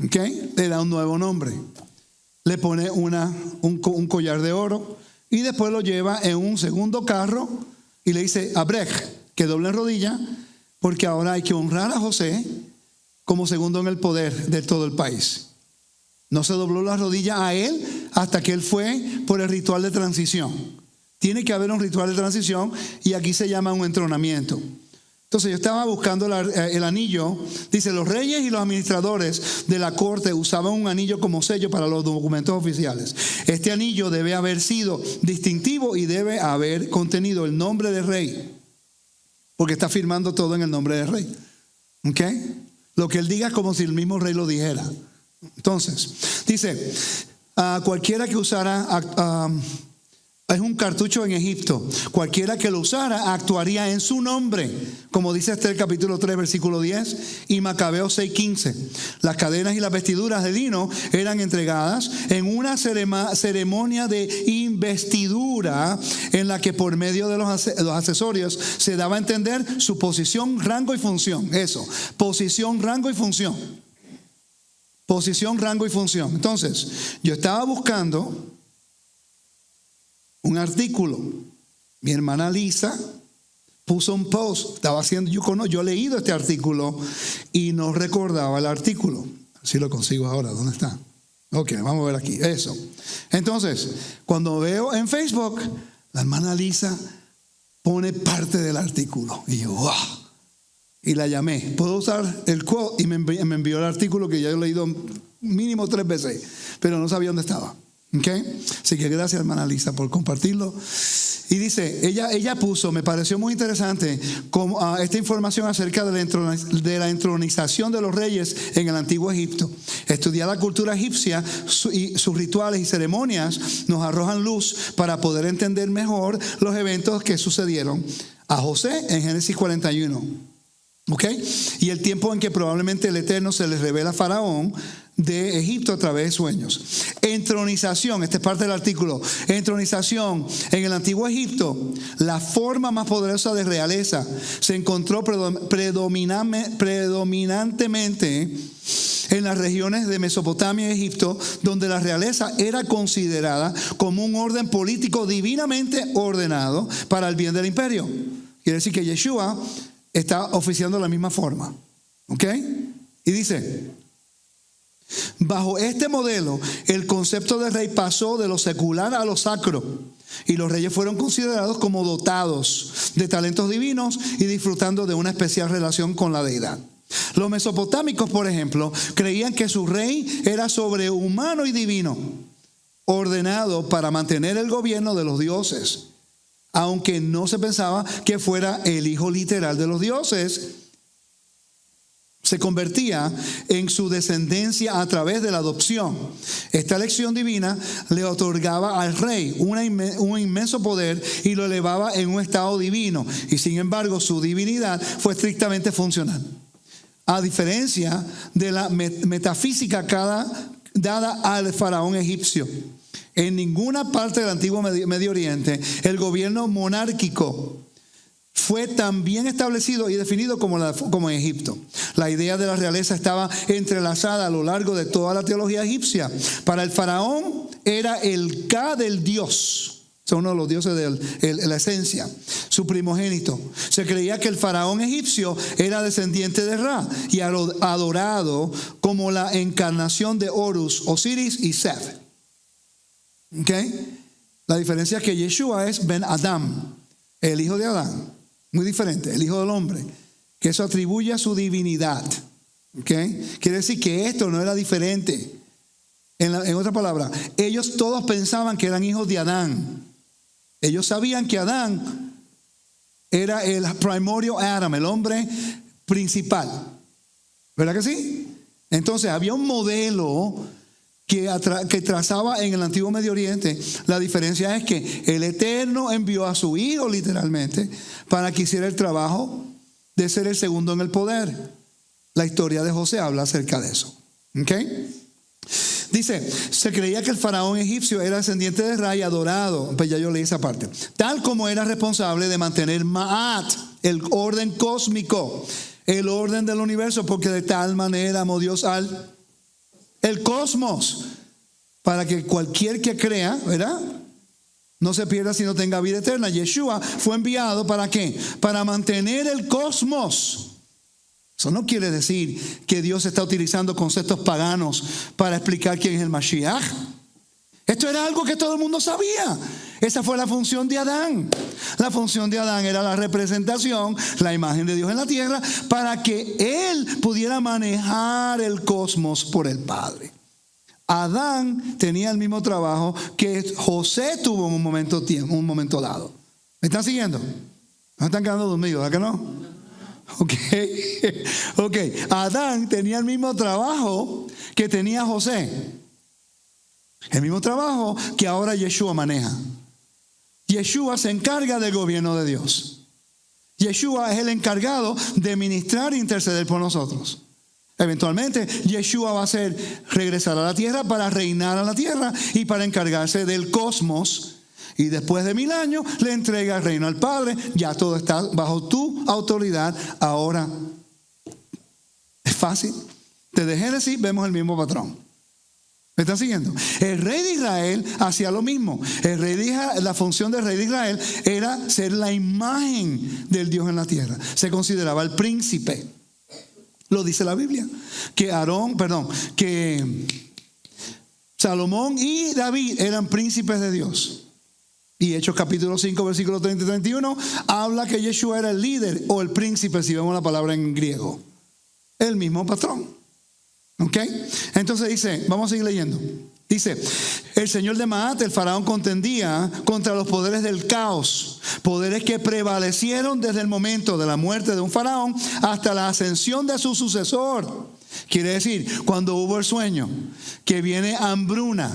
Ok, le da un nuevo nombre, le pone un collar de oro. Y después lo lleva en un segundo carro y le dice a Abrej que doble rodilla, porque ahora hay que honrar a José como segundo en el poder de todo el país. No se dobló la rodilla a él hasta que él fue por el ritual de transición. Tiene que haber un ritual de transición y aquí se llama un entronamiento. Entonces yo estaba buscando el anillo. Dice: los reyes y los administradores de la corte usaban un anillo como sello para los documentos oficiales. Este anillo debe haber sido distintivo y debe haber contenido el nombre del rey, porque está firmando todo en el nombre del rey. ¿Ok? Lo que él diga es como si el mismo rey lo dijera. Entonces dice: cualquiera que usara es un cartucho en Egipto. Cualquiera que lo usara actuaría en su nombre, como dice Esther capítulo 3 versículo 10 y Macabeos 6:15. Las cadenas y las vestiduras de lino eran entregadas en una ceremonia de investidura, en la que por medio de los accesorios se daba a entender su posición, rango y función. Eso, posición, rango y función. Posición, rango y función. Entonces, yo estaba buscando un artículo. Mi hermana Lisa puso un post. Estaba haciendo, yo he leído este artículo y no recordaba el artículo. Si lo consigo ahora, ¿dónde está? Ok, vamos a ver aquí. Eso. Entonces, cuando veo en Facebook, la hermana Lisa pone parte del artículo. Y yo, wow. Y la llamé. ¿Puedo usar el quote? Y me envió el artículo que ya he leído mínimo 3 veces, pero no sabía dónde estaba. Okay. Así que gracias, hermana Lisa, por compartirlo. Y dice, ella puso, me pareció muy interesante esta información acerca de la entronización de los reyes en el antiguo Egipto. Estudiar la cultura egipcia y sus rituales y ceremonias nos arrojan luz para poder entender mejor los eventos que sucedieron a José en Génesis 41. Okay. Y el tiempo en que probablemente el Eterno se les revela a Faraón de Egipto a través de sueños. Entronización, esta es parte del artículo. Entronización en el antiguo Egipto, la forma más poderosa de realeza, se encontró predominantemente en las regiones de Mesopotamia y Egipto, donde la realeza era considerada como un orden político divinamente ordenado para el bien del imperio. Quiere decir que Yeshua está oficiando la misma forma. ¿Ok? Y dice: bajo este modelo, el concepto de rey pasó de lo secular a lo sacro, y los reyes fueron considerados como dotados de talentos divinos y disfrutando de una especial relación con la deidad. Los mesopotámicos, por ejemplo, creían que su rey era sobrehumano y divino, ordenado para mantener el gobierno de los dioses, aunque no se pensaba que fuera el hijo literal de los dioses. Se convertía en su descendencia a través de la adopción. Esta elección divina le otorgaba al rey un inmenso poder y lo elevaba en un estado divino. Y sin embargo, su divinidad fue estrictamente funcional. A diferencia de la metafísica dada al faraón egipcio. En ninguna parte del antiguo Medio Oriente el gobierno monárquico fue tan bien establecido y definido como en Egipto. La idea de la realeza estaba entrelazada a lo largo de toda la teología egipcia. Para el faraón era el Ka del Dios, uno de los dioses de la esencia, su primogénito. Se creía que el faraón egipcio era descendiente de Ra y adorado como la encarnación de Horus, Osiris y Seth. ¿Okay? La diferencia es que Yeshua es Ben Adam, el hijo de Adán. Muy diferente, el hijo del hombre, que eso atribuye a su divinidad. ¿Okay? Quiere decir que esto no era diferente. En otra palabra, ellos todos pensaban que eran hijos de Adán. Ellos sabían que Adán era el primordial Adam, el hombre principal. ¿Verdad que sí? Entonces había un modelo que trazaba en el antiguo Medio Oriente. La diferencia es que el Eterno envió a su hijo literalmente para que hiciera el trabajo de ser el segundo en el poder. La historia de José habla acerca de eso. ¿Okay? Dice, se creía que el faraón egipcio era descendiente de Ra y adorado. Pues ya yo leí esa parte. Tal como era responsable de mantener Ma'at, el orden cósmico, el orden del universo, porque de tal manera amó Dios el cosmos, para que cualquier que crea, ¿verdad?, no se pierda sino tenga vida eterna. Yeshua fue enviado ¿para qué? Para mantener el cosmos. Eso no quiere decir que Dios está utilizando conceptos paganos para explicar quién es el Mashiach. Esto era algo que todo el mundo sabía. Esa fue la función de Adán. La función de Adán era la representación, la imagen de Dios en la tierra, para que él pudiera manejar el cosmos por el Padre. Adán tenía el mismo trabajo que José tuvo en un momento dado. ¿Me están siguiendo? ¿No están quedando dormidos? ¿Verdad que no? Ok. Adán tenía el mismo trabajo que tenía José. El mismo trabajo que ahora Yeshua maneja. Yeshua se encarga del gobierno de Dios. Yeshua es el encargado de ministrar e interceder por nosotros. Eventualmente Yeshua va a regresar a la tierra para reinar a la tierra y para encargarse del cosmos. Y después de 1000 años le entrega el reino al Padre. Ya todo está bajo tu autoridad. Ahora es fácil. Desde Génesis vemos el mismo patrón. ¿Me están siguiendo? El rey de Israel hacía lo mismo. La función del rey de Israel era ser la imagen del Dios en la tierra. Se consideraba el príncipe. Lo dice la Biblia. Que Salomón y David eran príncipes de Dios. Y Hechos capítulo 5, versículos 30 y 31, habla que Yeshua era el líder o el príncipe, si vemos la palabra en griego. El mismo patrón. ¿Ok? Entonces dice, vamos a seguir leyendo. Dice, el señor de Maat, el faraón, contendía contra los poderes del caos. Poderes que prevalecieron desde el momento de la muerte de un faraón hasta la ascensión de su sucesor. Quiere decir, cuando hubo el sueño, que viene hambruna.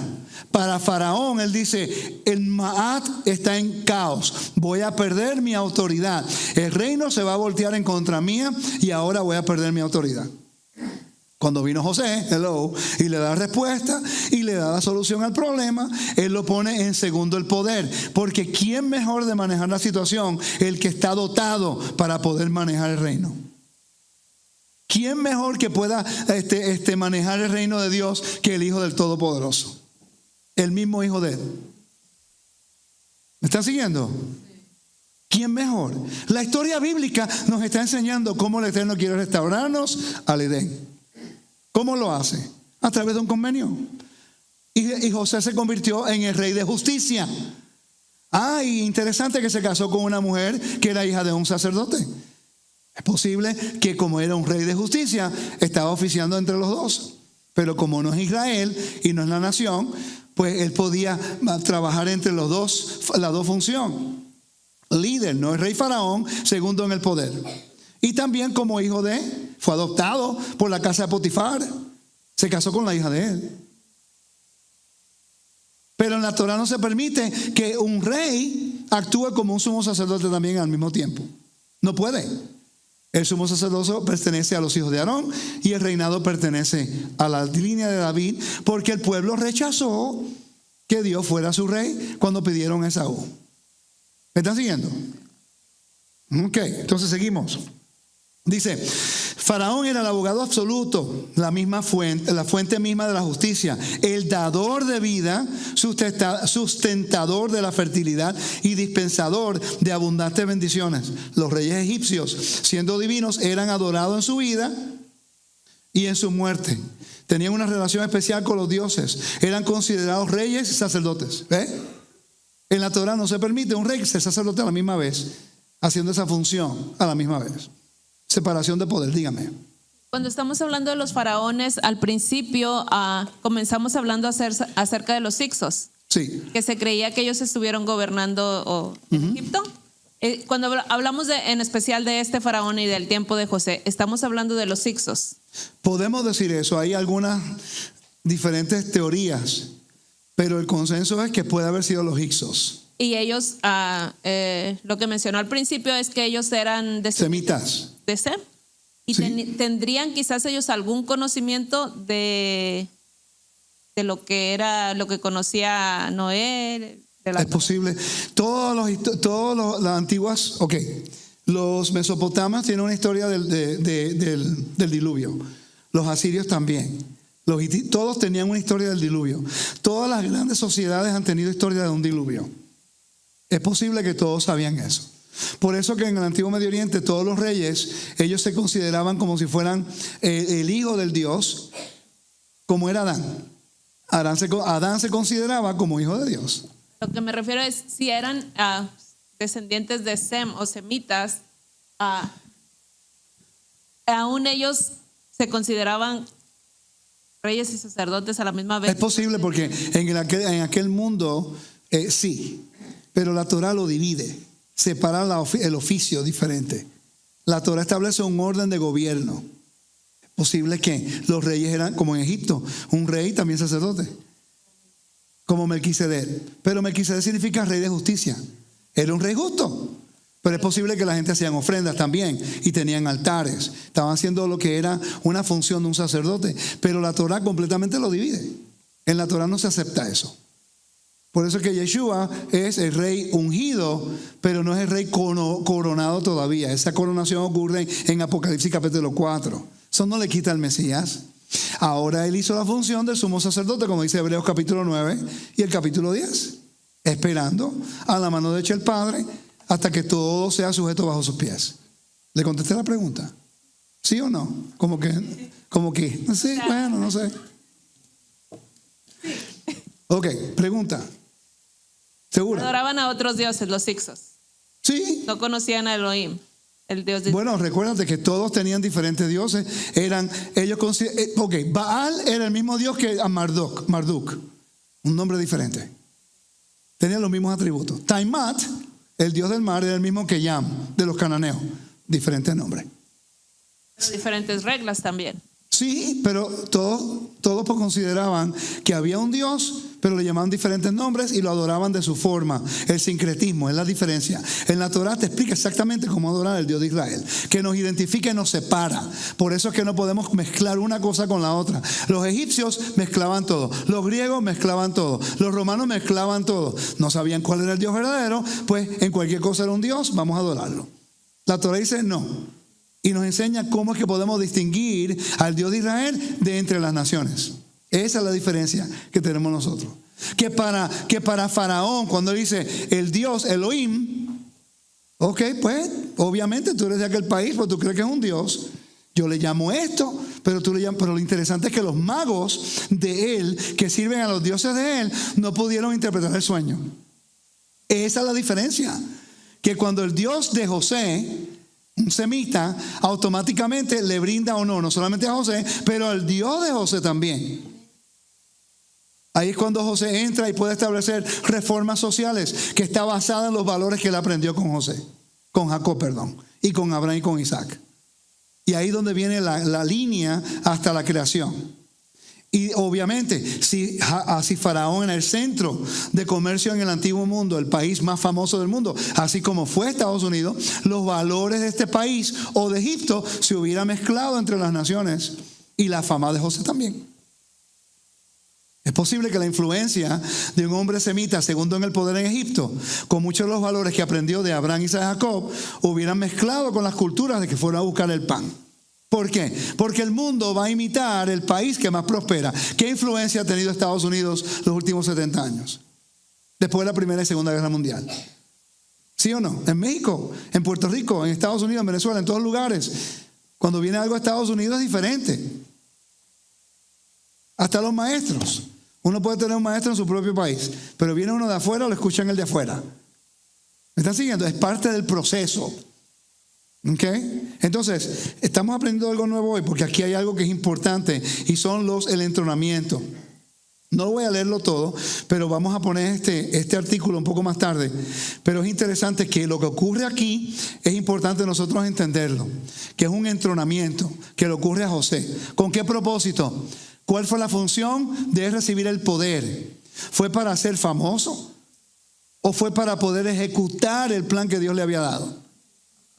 Para Faraón, él dice, el Maat está en caos. Voy a perder mi autoridad. El reino se va a voltear en contra mía y ahora voy a perder mi autoridad. Cuando vino José, y le da respuesta y le da la solución al problema, él lo pone en segundo el poder. Porque ¿quién mejor de manejar la situación? El que está dotado para poder manejar el reino. ¿Quién mejor que pueda manejar el reino de Dios que el Hijo del Todopoderoso? El mismo Hijo de Él. ¿Me están siguiendo? ¿Quién mejor? La historia bíblica nos está enseñando cómo el Eterno quiere restaurarnos al Edén. ¿Cómo lo hace? A través de un convenio. Y José se convirtió en el rey de justicia. Y interesante que se casó con una mujer que era hija de un sacerdote. Es posible que como era un rey de justicia, estaba oficiando entre los dos. Pero como no es Israel y no es la nación, pues él podía trabajar entre los dos, las dos funciones. Líder, no es rey faraón, segundo en el poder. Y también como hijo fue adoptado por la casa de Potifar. Se casó con la hija de él. Pero en la Torah no se permite que un rey actúe como un sumo sacerdote también al mismo tiempo. No puede. El sumo sacerdocio pertenece a los hijos de Aarón y el reinado pertenece a la línea de David, porque el pueblo rechazó que Dios fuera su rey cuando pidieron a Esaú. ¿Me están siguiendo? Ok, entonces seguimos. Dice, Faraón era el abogado absoluto, la misma fuente, la fuente misma de la justicia, el dador de vida, sustentador de la fertilidad y dispensador de abundantes bendiciones. Los reyes egipcios, siendo divinos, eran adorados en su vida y en su muerte. Tenían una relación especial con los dioses, eran considerados reyes y sacerdotes. En la Torah no se permite un rey ser sacerdote a la misma vez, haciendo esa función a la misma vez. Separación de poder, dígame. Cuando estamos hablando de los faraones, al principio comenzamos hablando acerca de los hicsos. Sí. Que se creía que ellos estuvieron gobernando en Egipto. Cuando hablamos en especial de este faraón y del tiempo de José, estamos hablando de los hicsos. Podemos decir eso, hay algunas diferentes teorías, pero el consenso es que puede haber sido los hicsos. Y ellos, lo que mencionó al principio es que ellos eran semitas. De Sem. Y sí, tendrían quizás ellos algún conocimiento de lo que era, lo que conocía Noé. Es posible. Todos las antiguas, los mesopotamios tienen una historia del diluvio. Los asirios también. Todos tenían una historia del diluvio. Todas las grandes sociedades han tenido historia de un diluvio. Es posible que todos sabían eso. Por eso que en el Antiguo Medio Oriente todos los reyes, ellos se consideraban como si fueran el hijo del Dios, como era Adán. Adán se consideraba como hijo de Dios. Lo que me refiero es si eran descendientes de Sem o semitas, aún ellos se consideraban reyes y sacerdotes a la misma vez. Es posible porque en aquel mundo sí, pero la Torah lo divide. Separar el oficio diferente. La Torah establece un orden de gobierno. Es posible que los reyes eran, como en Egipto, un rey también sacerdote, como Melquisedec. Pero Melquisedec significa rey de justicia. Era un rey justo. Pero es posible que la gente hacían ofrendas también y tenían altares. Estaban haciendo lo que era una función de un sacerdote. Pero la Torah completamente lo divide. En la Torah no se acepta eso. Por eso que Yeshua es el rey ungido, pero no es el rey coronado todavía. Esa coronación ocurre en Apocalipsis capítulo 4. Eso no le quita al Mesías. Ahora él hizo la función del sumo sacerdote, como dice Hebreos capítulo 9 y el capítulo 10, esperando a la mano derecha del Padre hasta que todo sea sujeto bajo sus pies. ¿Le contesté la pregunta? ¿Sí o no? Como que, sí, bueno, no sé. Ok, pregunta. ¿Segura? Adoraban a otros dioses, los hicsos. Sí. No conocían a Elohim, el Dios de... Bueno, recuérdate que todos tenían diferentes dioses. Baal era el mismo Dios que Marduk, un nombre diferente. Tenían los mismos atributos. Taimat, el Dios del mar, era el mismo que Yam, de los cananeos. Diferente nombre. Diferentes reglas también. Sí, pero todos consideraban que había un Dios, pero le llamaban diferentes nombres y lo adoraban de su forma. El sincretismo es la diferencia. En la Torah te explica exactamente cómo adorar al Dios de Israel, que nos identifica y nos separa. Por eso es que no podemos mezclar una cosa con la otra. Los egipcios mezclaban todo, los griegos mezclaban todo, los romanos mezclaban todo. No sabían cuál era el Dios verdadero, pues en cualquier cosa era un Dios, vamos a adorarlo. La Torah dice no. Y nos enseña cómo es que podemos distinguir al Dios de Israel de entre las naciones. Esa es la diferencia que tenemos nosotros. Que para Faraón, cuando dice el Dios Elohim, pues obviamente tú eres de aquel país, pues tú crees que es un Dios. Yo le llamo esto, pero tú le llamas. Pero lo interesante es que los magos de él, que sirven a los dioses de él, no pudieron interpretar el sueño. Esa es la diferencia. Que cuando el Dios de José un semita automáticamente le brinda honor, no solamente a José, pero al Dios de José también. Ahí es cuando José entra y puede establecer reformas sociales que está basada en los valores que él aprendió con Jacob, y con Abraham y con Isaac. Y ahí es donde viene la línea hasta la creación. Y obviamente, si Faraón era el centro de comercio en el antiguo mundo, el país más famoso del mundo, así como fue Estados Unidos, los valores de este país o de Egipto se hubieran mezclado entre las naciones y la fama de José también. Es posible que la influencia de un hombre semita, segundo en el poder en Egipto, con muchos de los valores que aprendió de Abraham, Isaac y Jacob, hubieran mezclado con las culturas de que fueron a buscar el pan. ¿Por qué? Porque el mundo va a imitar el país que más prospera. ¿Qué influencia ha tenido Estados Unidos los últimos 70 años? Después de la Primera y Segunda Guerra Mundial. ¿Sí o no? En México, en Puerto Rico, en Estados Unidos, en Venezuela, en todos lugares. Cuando viene algo a Estados Unidos es diferente. Hasta los maestros. Uno puede tener un maestro en su propio país, pero viene uno de afuera o lo escuchan el de afuera. ¿Me están siguiendo? Es parte del proceso. ¿Ok? Entonces, estamos aprendiendo algo nuevo hoy porque aquí hay algo que es importante y son el entronamiento. No voy a leerlo todo, pero vamos a poner este artículo un poco más tarde. Pero es interesante que lo que ocurre aquí es importante nosotros entenderlo, que es un entronamiento que le ocurre a José. ¿Con qué propósito? ¿Cuál fue la función de él recibir el poder? ¿Fue para ser famoso? ¿O fue para poder ejecutar el plan que Dios le había dado?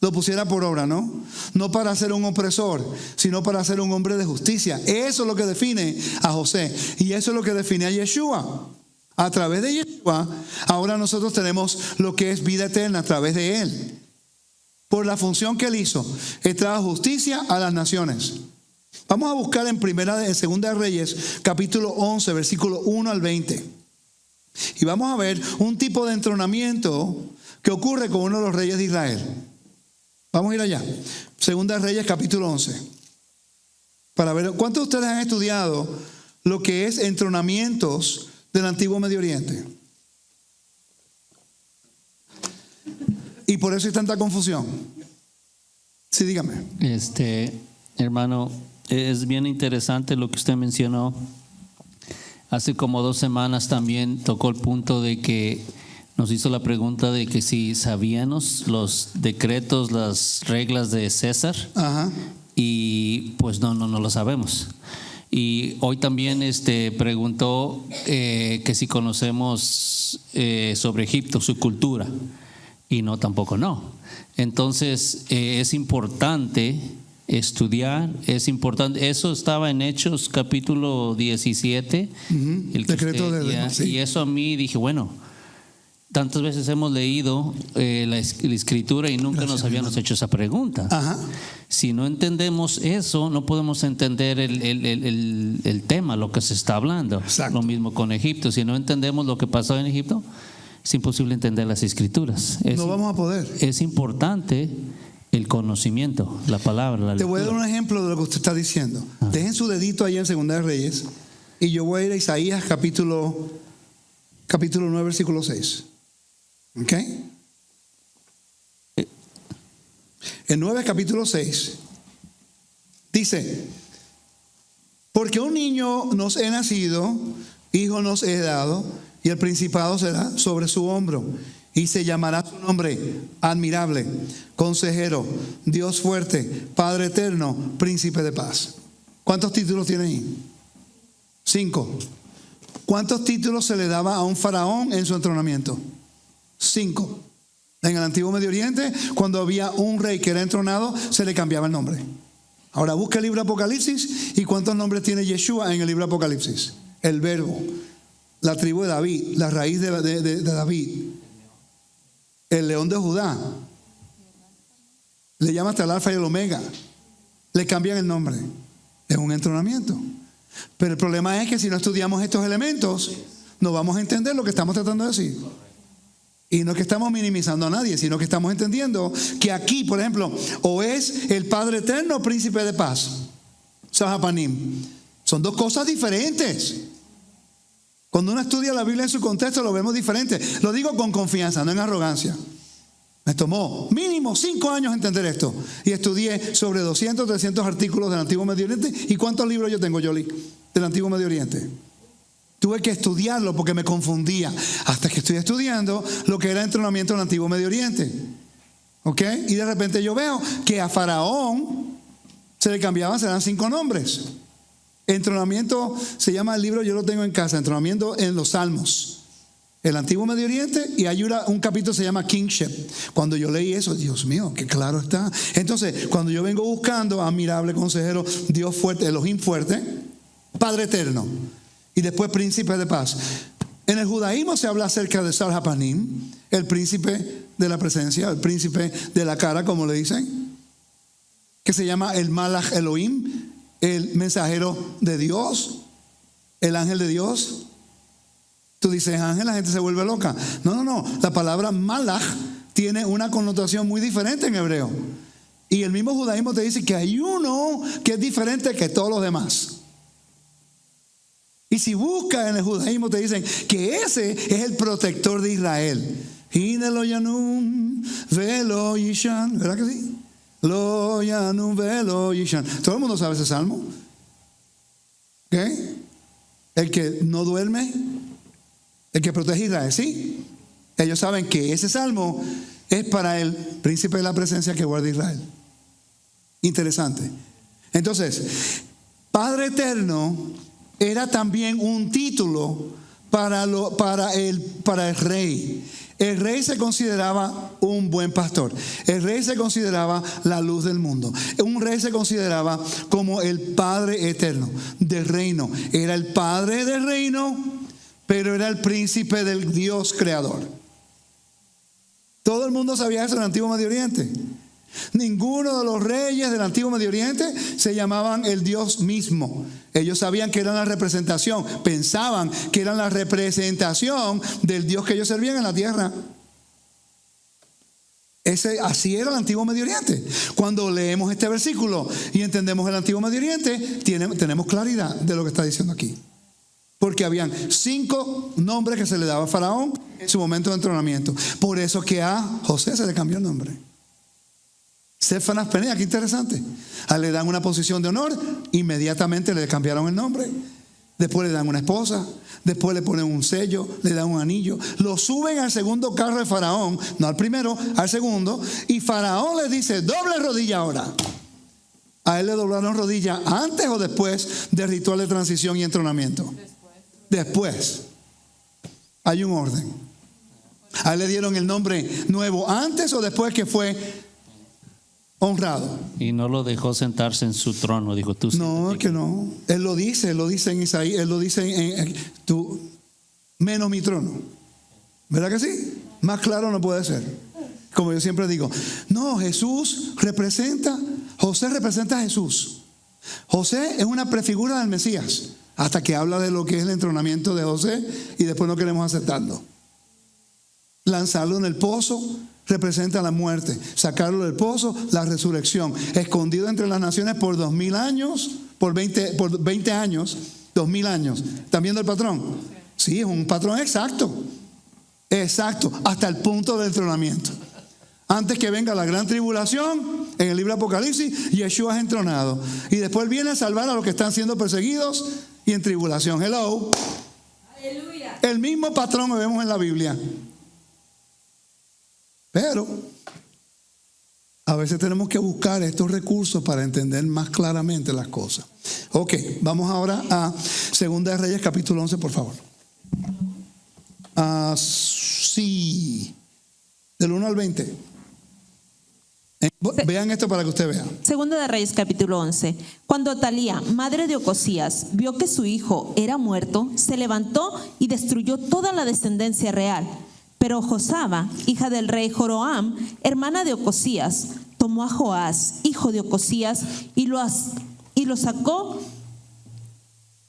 Lo pusiera por obra, ¿no? No para ser un opresor, sino para ser un hombre de justicia. Eso es lo que define a José. Y eso es lo que define a Yeshua. A través de Yeshua, ahora nosotros tenemos lo que es vida eterna a través de él. Por la función que él hizo, él trajo justicia a las naciones. Vamos a buscar en Segunda de Reyes, capítulo 11, versículo 1 al 20. Y vamos a ver un tipo de entronamiento que ocurre con uno de los reyes de Israel. Vamos a ir allá. Segunda de Reyes, capítulo 11. Para ver, ¿cuántos de ustedes han estudiado lo que es entronamientos del antiguo Medio Oriente? Y por eso hay tanta confusión. Sí, dígame. Hermano, es bien interesante lo que usted mencionó. Hace como 2 semanas también tocó el punto de que nos hizo la pregunta de que si sabíamos los decretos, las reglas de César. Ajá. Y pues no lo sabemos. Y hoy también preguntó que si conocemos sobre Egipto, su cultura. Y no, tampoco no. Entonces es importante estudiar, es importante. Eso estaba en Hechos capítulo 17. El decreto de sí. Y eso a mí dije, bueno, tantas veces hemos leído la escritura y nunca nos habíamos hecho esa pregunta. Ajá. Si no entendemos eso, no podemos entender el tema, lo que se está hablando. Exacto. Lo mismo con Egipto. Si no entendemos lo que pasó en Egipto, es imposible entender las escrituras. No vamos a poder. Es importante el conocimiento, la palabra, la lectura. Te voy a dar un ejemplo de lo que usted está diciendo. Dejen su dedito ahí en Segunda de Reyes y yo voy a ir a Isaías capítulo 9, versículo 6. ¿Ok? En 9, capítulo 6 dice: porque un niño nos he nacido, hijo nos he dado, y el principado será sobre su hombro, y se llamará su nombre admirable, consejero, Dios fuerte, Padre eterno, príncipe de paz. ¿Cuántos títulos tiene ahí? 5. ¿Cuántos títulos se le daba a un faraón en su entronamiento? 5. En el antiguo Medio Oriente, cuando había un rey que era entronado, se le cambiaba el nombre. Ahora busca el libro Apocalipsis y ¿cuántos nombres tiene Yeshua en el libro Apocalipsis? El verbo, la tribu de David, la raíz de David, el león de Judá. Le llama hasta el alfa y el omega. Le cambian el nombre. Es un entronamiento. Pero el problema es que si no estudiamos estos elementos, no vamos a entender lo que estamos tratando de decir. Y no es que estamos minimizando a nadie, sino que estamos entendiendo que aquí, por ejemplo, o es el Padre eterno o príncipe de paz. Sahapanim. Son dos cosas diferentes. Cuando uno estudia la Biblia en su contexto, lo vemos diferente. Lo digo con confianza, no en arrogancia. Me tomó mínimo 5 años entender esto. Y estudié sobre 200, 300 artículos del Antiguo Medio Oriente. ¿Y cuántos libros yo tengo, Yoli, del Antiguo Medio Oriente? Tuve que estudiarlo porque me confundía. Hasta que estoy estudiando lo que era entrenamiento del Antiguo Medio Oriente. ¿Ok? Y de repente yo veo que a Faraón se le cambiaban, se dan 5 nombres. Entrenamiento, se llama el libro, yo lo tengo en casa, entrenamiento en los Salmos. El Antiguo Medio Oriente, y hay un capítulo que se llama Kingship. Cuando yo leí eso, Dios mío, qué claro está. Entonces, cuando yo vengo buscando admirable consejero, Dios fuerte, Elohim fuerte, Padre eterno, y después príncipe de paz. En el judaísmo se habla acerca de Sar Hapanim, el príncipe de la presencia, el príncipe de la cara, como le dicen, que se llama el Malach Elohim, el mensajero de Dios, el ángel de Dios. Tú dices ángel, la gente se vuelve loca. No. La palabra malach tiene una connotación muy diferente en hebreo. Y el mismo judaísmo te dice que hay uno que es diferente que todos los demás. Y si buscas en el judaísmo te dicen que ese es el protector de Israel. Hine lo yanum velo yishan. ¿Verdad que sí? Lo yanum velo yishan. Todo el mundo sabe ese salmo. ¿Ok? El que no duerme, el que protege a Israel, ¿sí? Ellos saben que ese salmo es para el príncipe de la presencia que guarda Israel. Interesante. Entonces, Padre Eterno era también un título para el rey. El rey se consideraba un buen pastor. El rey se consideraba la luz del mundo. Un rey se consideraba como el Padre Eterno del reino. Era el Padre del reino, pero era el príncipe del Dios creador. Todo el mundo sabía eso en el Antiguo Medio Oriente. Ninguno de los reyes del Antiguo Medio Oriente se llamaban el Dios mismo. Ellos sabían que eran la representación, pensaban que eran la representación del Dios que ellos servían en la tierra. Así era el Antiguo Medio Oriente. Cuando leemos este versículo y entendemos el Antiguo Medio Oriente, tenemos claridad de lo que está diciendo aquí. Porque habían 5 nombres que se le daba a Faraón en su momento de entrenamiento. Por eso que a José se le cambió el nombre. Sefanas Penea, qué interesante. Le dan una posición de honor, inmediatamente le cambiaron el nombre. Después le dan una esposa, después le ponen un sello, le dan un anillo. Lo suben al segundo carro de Faraón, no al primero, al segundo. Y Faraón le dice, doble rodilla ahora. ¿A él le doblaron rodilla antes o después del ritual de transición y entrenamiento? Después. Hay un orden. ¿A él le dieron el nombre nuevo antes o después que fue honrado? Y no lo dejó sentarse en su trono, dijo tú. No, que no. Él lo dice en Isaías, él lo dice en tú, menos mi trono. ¿Verdad que sí? Más claro no puede ser. Como yo siempre digo, no, José representa a Jesús. José es una prefigura del Mesías, hasta que habla de lo que es el entrenamiento de José y después no queremos aceptarlo. Lanzarlo en el pozo representa la muerte, sacarlo del pozo, la resurrección, escondido entre las naciones por 2000 años, por 20 años, 2000 años. ¿Están viendo el patrón? Sí, es un patrón exacto, hasta el punto del entrenamiento. Antes que venga la gran tribulación, en el libro de Apocalipsis, Yeshua es entronado. Y después viene a salvar a los que están siendo perseguidos y en tribulación. Hello. Aleluya. El mismo patrón que vemos en la Biblia. Pero a veces tenemos que buscar estos recursos para entender más claramente las cosas. Ok, vamos ahora a 2 de Reyes capítulo 11, por favor. Sí, del 1 al 20. Vean esto para que usted vea. Segunda de Reyes capítulo 11. Cuando Atalía, madre de Ocosías, vio que su hijo era muerto, se levantó y destruyó toda la descendencia real. Pero Josaba, hija del rey Joroam, hermana de Ocosías, tomó a Joás, hijo de Ocosías, y lo sacó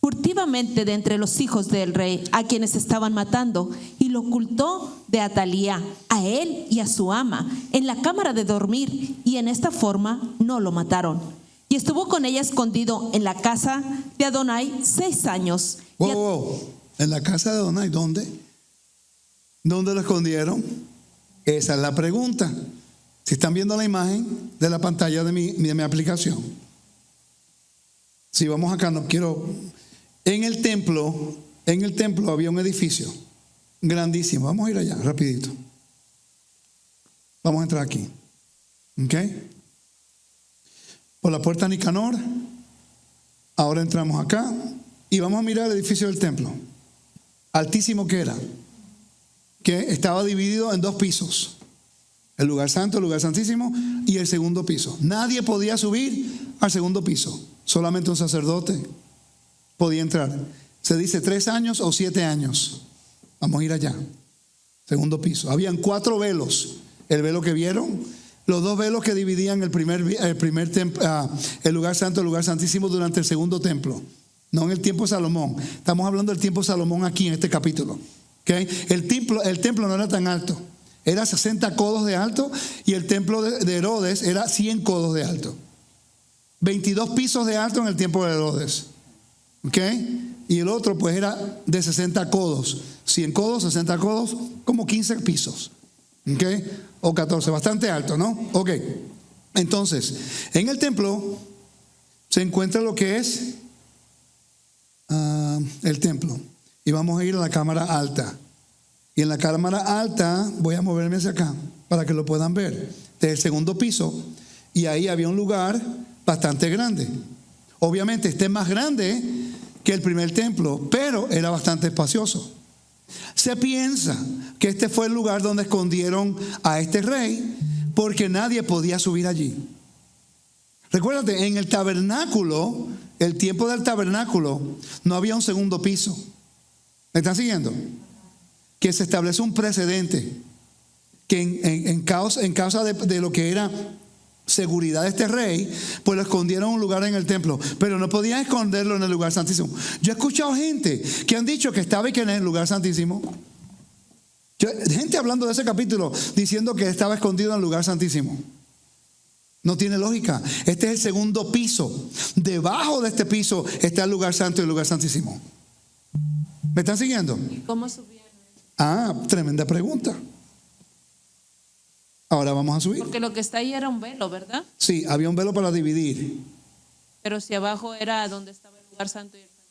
furtivamente de entre los hijos del rey, a quienes estaban matando, y lo ocultó de Atalía, a él y a su ama, en la cámara de dormir, y en esta forma no lo mataron. Y estuvo con ella escondido en la casa de Adonai 6 años. Wow. En la casa de Adonai, ¿dónde? ¿Dónde lo escondieron? Esa es la pregunta. Si están viendo la imagen de la pantalla de mi aplicación. Si vamos acá, no quiero. En el templo había un edificio grandísimo. Vamos a ir allá, rapidito. Vamos a entrar aquí. ¿Ok? Por la puerta Nicanor. Ahora entramos acá y vamos a mirar el edificio del templo. Altísimo que era. Que estaba dividido en 2 pisos. El lugar santo, el lugar santísimo y el segundo piso. Nadie podía subir al segundo piso. Solamente un sacerdote podía entrar. Se dice 3 años o 7 años. Vamos a ir allá. Segundo piso. Habían 4 velos. El velo que vieron, los 2 velos que dividían el primer templo, el lugar santo, el lugar santísimo durante el segundo templo. No en el tiempo de Salomón. Estamos hablando del tiempo de Salomón aquí en este capítulo. ¿Okay? El templo no era tan alto. Era 60 codos de alto y el templo de Herodes era 100 codos de alto. 22 pisos de alto en el tiempo de Herodes. ¿Ok? Y el otro pues era de 60 codos. 100 codos, 60 codos, como 15 pisos. ¿Ok? O 14, bastante alto, ¿no? Ok. Entonces, en el templo se encuentra lo que es el templo. Y vamos a ir a la cámara alta. Y en la cámara alta voy a moverme hacia acá para que lo puedan ver. Del segundo piso. Y ahí había un lugar bastante grande. Obviamente este es más grande que el primer templo, pero era bastante espacioso. Se piensa que este fue el lugar donde escondieron a este rey porque nadie podía subir allí. Recuérdate, en el tabernáculo, el tiempo del tabernáculo, no había un segundo piso. ¿Me están siguiendo? Que se establece un precedente que en causa de lo que era seguridad de este rey, pues lo escondieron en un lugar en el templo, pero no podían esconderlo en el lugar santísimo. Yo he escuchado gente que han dicho que estaba y que en el lugar santísimo. Gente hablando de ese capítulo diciendo que estaba escondido en el lugar santísimo. No tiene lógica. Este es el segundo piso. Debajo de este piso está el lugar santo y el lugar santísimo. ¿Me están siguiendo? ¿Y cómo subían? Tremenda pregunta. Ahora vamos a subir. Porque lo que está ahí era un velo, ¿verdad? Sí, había un velo para dividir. Pero si abajo era donde estaba el lugar santo y el santo.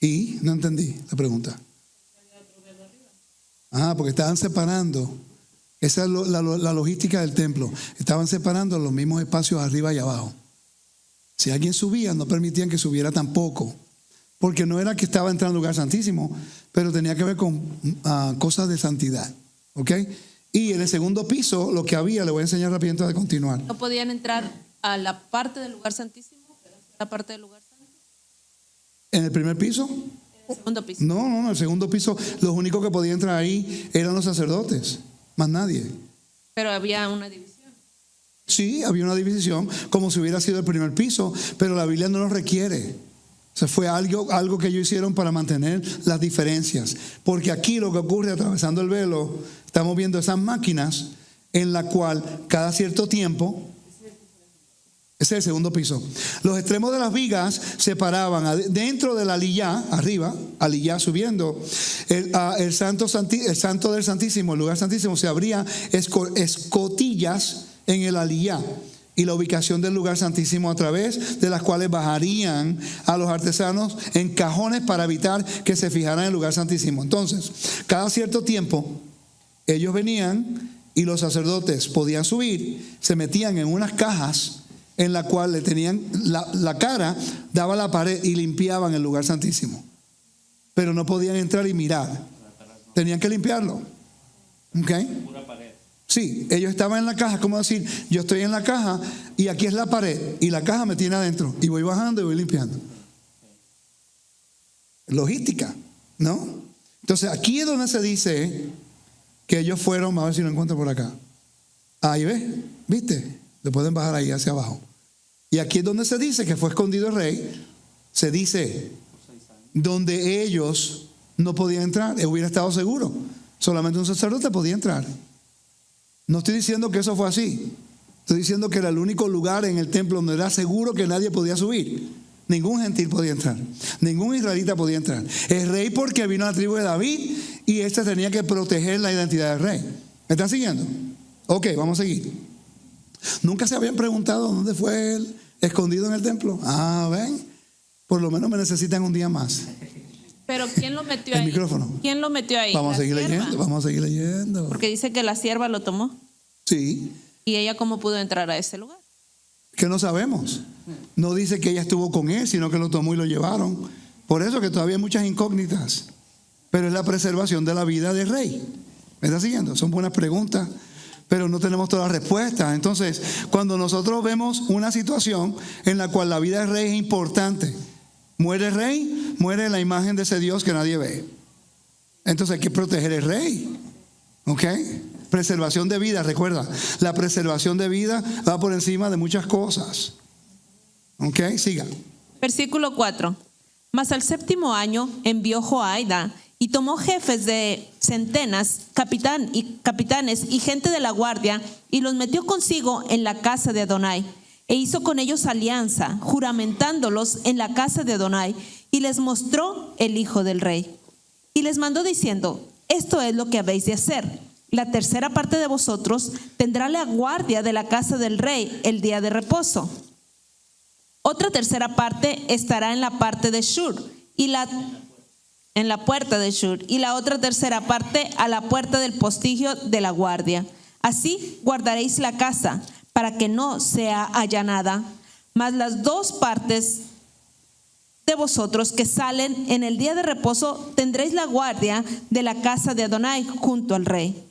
Y no entendí la pregunta. Porque estaban separando. Esa es la logística del templo. Estaban separando los mismos espacios arriba y abajo. Si alguien subía, no permitían que subiera tampoco. Porque no era que estaba entrando al lugar santísimo, pero tenía que ver con cosas de santidad. ¿Ok? Y en el segundo piso, lo que había, le voy a enseñar rápido antes de continuar. No podían entrar a la parte del lugar santísimo, pero a la parte del lugar santo. ¿En el primer piso? En el segundo piso. No, en el segundo piso, los únicos que podían entrar ahí eran los sacerdotes, más nadie. Pero había una división. Sí, había una división, como si hubiera sido el primer piso, pero la Biblia no lo requiere. O sea, fue algo que ellos hicieron para mantener las diferencias. Porque aquí lo que ocurre atravesando el velo, estamos viendo esas máquinas en la cual cada cierto tiempo, ese es el segundo piso, los extremos de las vigas se paraban dentro de la aliyá, arriba, aliyá subiendo, el santo del Santísimo, el lugar santísimo, se abría escotillas en el aliyá. Y la ubicación del lugar santísimo a través de las cuales bajarían a los artesanos en cajones para evitar que se fijaran en el lugar santísimo. Entonces, cada cierto tiempo, ellos venían y los sacerdotes podían subir, se metían en unas cajas en la cual le tenían la cara, daba la pared y limpiaban el lugar santísimo. Pero no podían entrar y mirar. Tenían que limpiarlo. ¿Ok? Sí, ellos estaban en la caja, como decir, yo estoy en la caja y aquí es la pared y la caja me tiene adentro y voy bajando y voy limpiando. Logística, ¿no? Entonces aquí es donde se dice que ellos fueron, a ver si lo encuentro por acá. Ahí ves, ¿viste? Lo pueden bajar ahí hacia abajo. Y aquí es donde se dice que fue escondido el rey. Se dice donde ellos no podían entrar, él hubiera estado seguro. Solamente un sacerdote podía entrar. No estoy diciendo que eso fue así. Estoy diciendo que era el único lugar en el templo donde era seguro que nadie podía subir. Ningún gentil podía entrar. Ningún israelita podía entrar. El rey porque vino a la tribu de David y este tenía que proteger la identidad del rey. ¿Me están siguiendo? Ok, vamos a seguir. ¿Nunca se habían preguntado dónde fue él escondido en el templo? Ah, ven. Por lo menos me necesitan un día más. Pero ¿quién lo metió El ahí? micrófono. ¿Quién lo metió ahí? Vamos a ¿La seguir sierva? leyendo, vamos a seguir leyendo. Porque dice que la sierva lo tomó. Sí, ¿Y ella cómo pudo entrar a ese lugar? que no sabemos. No dice que ella estuvo con él, sino que lo tomó y lo llevaron. Por eso que todavía hay muchas incógnitas. Pero es la preservación de la vida del rey. ¿Me está siguiendo? Son buenas preguntas, pero no tenemos todas las respuestas. Entonces, cuando nosotros vemos una situación en la cual la vida del rey es importante, muere el rey, muere la imagen de ese Dios que nadie ve. Entonces hay que proteger el rey. ¿Ok? Preservación de vida, recuerda, la preservación de vida va por encima de muchas cosas. ¿Ok? Siga. Versículo 4. Mas al séptimo año envió Joaida y tomó jefes de centenas, capitanes y gente de la guardia, y los metió consigo en la casa de Adonai, e hizo con ellos alianza, juramentándolos en la casa de Adonai, y les mostró el hijo del rey. Y les mandó diciendo: esto es lo que habéis de hacer. La tercera parte de vosotros tendrá la guardia de la casa del rey el día de reposo. Otra tercera parte estará en la parte de Shur, en la puerta de Shur, y la otra tercera parte a la puerta del postigio de la guardia. Así guardaréis la casa, para que no sea allanada. Mas las dos partes de vosotros que salen en el día de reposo tendréis la guardia de la casa de Adonai junto al rey.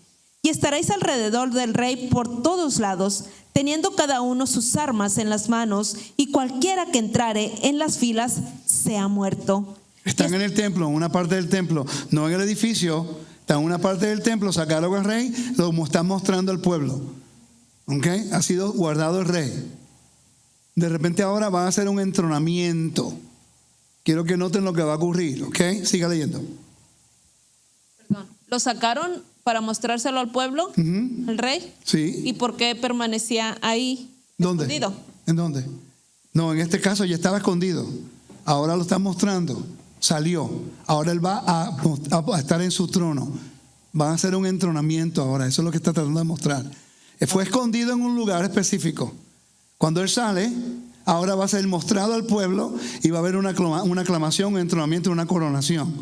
Y estaréis alrededor del rey por todos lados, teniendo cada uno sus armas en las manos, y cualquiera que entrare en las filas sea muerto. Están en el templo, en una parte del templo, no en el edificio. Están en una parte del templo, sacaron al rey, lo están mostrando al pueblo. ¿Ok? Ha sido guardado el rey. De repente ahora van a hacer un entronamiento. Quiero que noten lo que va a ocurrir. ¿Ok? Siga leyendo. Perdón. Lo sacaron para mostrárselo al pueblo, el rey. Sí. ¿Y por qué permanecía ahí? ¿Dónde? Escondido? ¿En dónde? No, en este caso ya estaba escondido. Ahora lo están mostrando. Salió. Ahora él va a estar en su trono. Van a hacer un entronamiento ahora. Eso es lo que está tratando de mostrar. Fue escondido en un lugar específico. Cuando él sale, ahora va a ser mostrado al pueblo y va a haber una aclamación, un entronamiento, una coronación.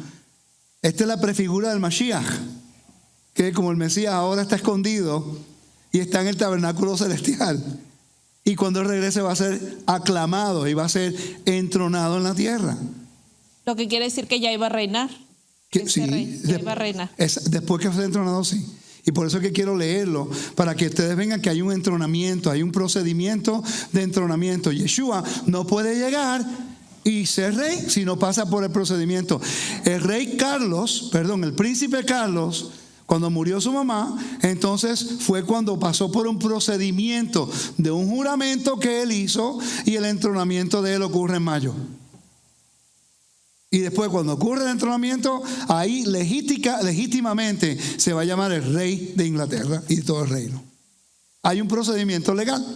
Esta es la prefigura del Mashiach, que como el Mesías ahora está escondido y está en el tabernáculo celestial. Y cuando él regrese va a ser aclamado y va a ser entronado en la tierra. Lo que quiere decir que ya iba a reinar. Sí, Rey, ya iba a reinar. Después que fue entronado, sí. Y por eso es que quiero leerlo, para que ustedes vean que hay un entronamiento, hay un procedimiento de entronamiento. Yeshua no puede llegar y ser rey si no pasa por el procedimiento. El príncipe Carlos, cuando murió su mamá, entonces fue cuando pasó por un procedimiento de un juramento que él hizo, y el entronamiento de él ocurre en mayo. Y después, cuando ocurre el entronamiento, ahí legítimamente se va a llamar el rey de Inglaterra y de todo el reino. Hay un procedimiento legal.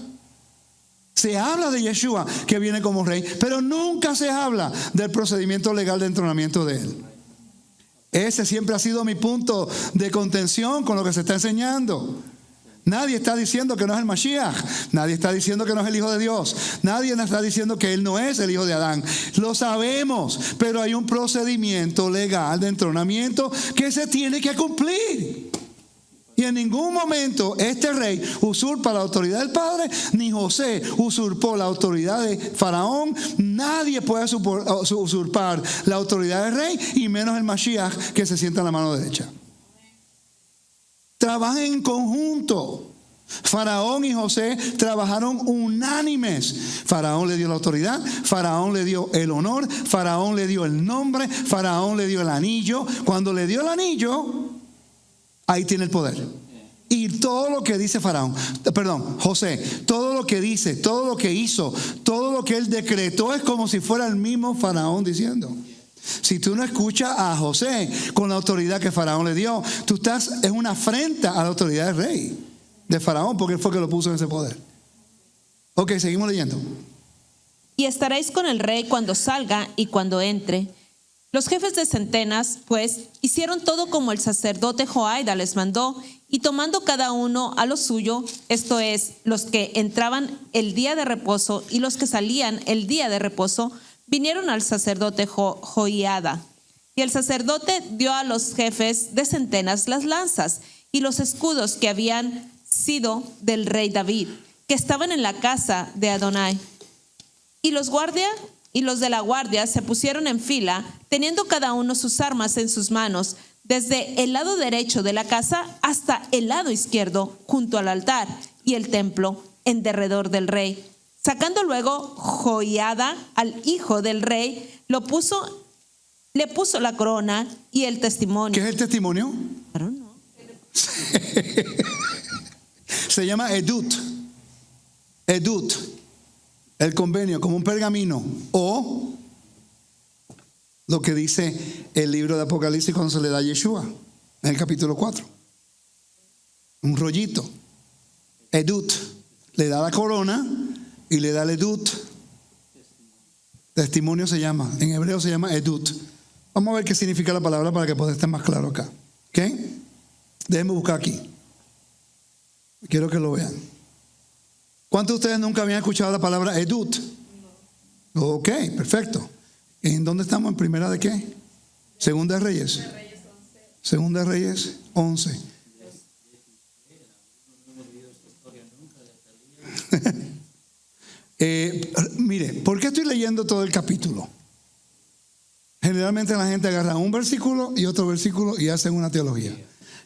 Se habla de Yeshua que viene como rey, pero nunca se habla del procedimiento legal de entronamiento de él. Ese siempre ha sido mi punto de contención con lo que se está enseñando. Nadie está diciendo que no es el Mashiach. Nadie está diciendo que no es el Hijo de Dios. Nadie está diciendo que Él no es el Hijo de Adán. Lo sabemos, pero hay un procedimiento legal de entronamiento que se tiene que cumplir. Y en ningún momento este rey usurpa la autoridad del Padre, ni José usurpó la autoridad de Faraón. Nadie puede usurpar la autoridad del rey, y menos el Mashiach, que se sienta en la mano derecha. Trabajan en conjunto. Faraón y José trabajaron unánimes. Faraón le dio la autoridad, Faraón le dio el honor, Faraón le dio el nombre, Faraón le dio el anillo. Cuando le dio el anillo, ahí tiene el poder. Y todo lo que dice José, todo lo que dice, todo lo que hizo, todo lo que él decretó, es como si fuera el mismo Faraón diciendo. Si tú no escuchas a José con la autoridad que Faraón le dio, es una afrenta a la autoridad del rey, de Faraón, porque él fue que lo puso en ese poder. Ok, seguimos leyendo. Y estaréis con el rey cuando salga y cuando entre, Los jefes de centenas, pues, hicieron todo como el sacerdote Joiada les mandó, y tomando cada uno a lo suyo, esto es, los que entraban el día de reposo y los que salían el día de reposo, vinieron al sacerdote Joiada. Y el sacerdote dio a los jefes de centenas las lanzas y los escudos que habían sido del rey David, que estaban en la casa de Adonai. Y los de la guardia se pusieron en fila, teniendo cada uno sus armas en sus manos, desde el lado derecho de la casa hasta el lado izquierdo, junto al altar y el templo, en derredor del rey. Sacando luego Joiada al hijo del rey, le puso la corona y el testimonio. ¿Qué es el testimonio? Claro, no. Se llama edut. Edut. El convenio, como un pergamino. O lo que dice el libro de Apocalipsis cuando se le da a Yeshua, en el capítulo 4. Un rollito. Edut. Le da la corona y le da el edut. Testimonio se llama. En hebreo se llama edut. Vamos a ver qué significa la palabra para que pueda estar más claro acá. ¿Ok? Déjenme buscar aquí. Quiero que lo vean. ¿Cuántos de ustedes nunca habían escuchado la palabra edut? Ok, perfecto. ¿En dónde estamos? ¿En primera de qué? Segunda de Reyes. Segunda de Reyes 11. Mire, ¿por qué estoy leyendo todo el capítulo? Generalmente la gente agarra un versículo y otro versículo y hacen una teología.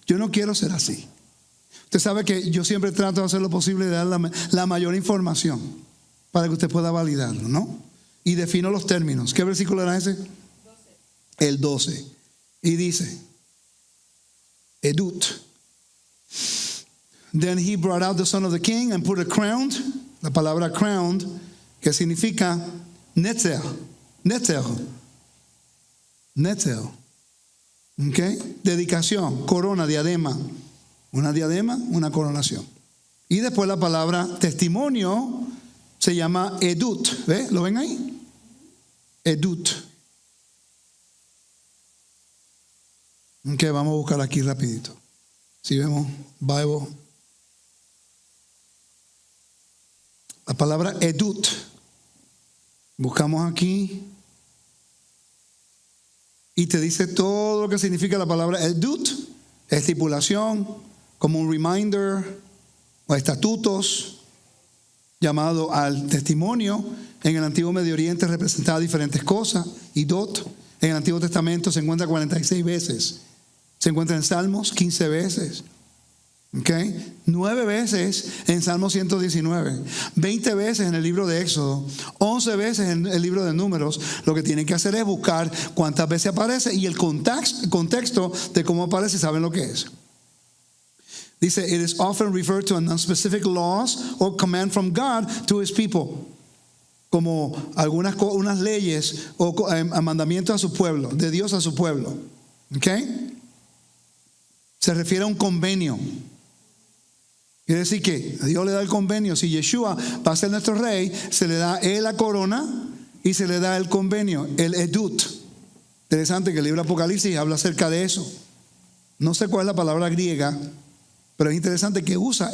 Yo no quiero ser así. Usted sabe que yo siempre trato de hacer lo posible de dar la mayor información para que usted pueda validarlo, ¿no? Y defino los términos. ¿Qué versículo era ese? 12. El 12. Y dice, edut. Then he brought out the son of the king and put a crown. La palabra crowned, que significa netzel. Netzel. Netzel. ¿Okay? Dedicación, corona, diadema. Una diadema, una coronación. Y después la palabra testimonio se llama edut. ¿Ve? ¿Lo ven ahí? Edut. Ok, vamos a buscar aquí rapidito. Si vemos Bible. La palabra edut. Buscamos aquí. Y te dice todo lo que significa la palabra edut. Estipulación, como un reminder o estatutos, llamado al testimonio. En el Antiguo Medio Oriente representaba diferentes cosas. Y dot, en el Antiguo Testamento se encuentra 46 veces. Se encuentra en Salmos 15 veces. ¿Okay? 9 veces en Salmo 119, 20 veces en el libro de Éxodo, 11 veces en el libro de Números. Lo que tienen que hacer es buscar cuántas veces aparece y el contexto de cómo aparece, saben lo que es. Dice, it is often referred to a non-specific laws or command from God to his people. Como unas leyes o mandamientos a su pueblo, de Dios a su pueblo. ¿Okay? Se refiere a un convenio. Quiere decir que a Dios le da el convenio. Si Yeshua va a ser nuestro rey, se le da él la corona y se le da el convenio, el edut. Interesante que el libro de Apocalipsis habla acerca de eso. No sé cuál es la palabra griega, pero es interesante que usa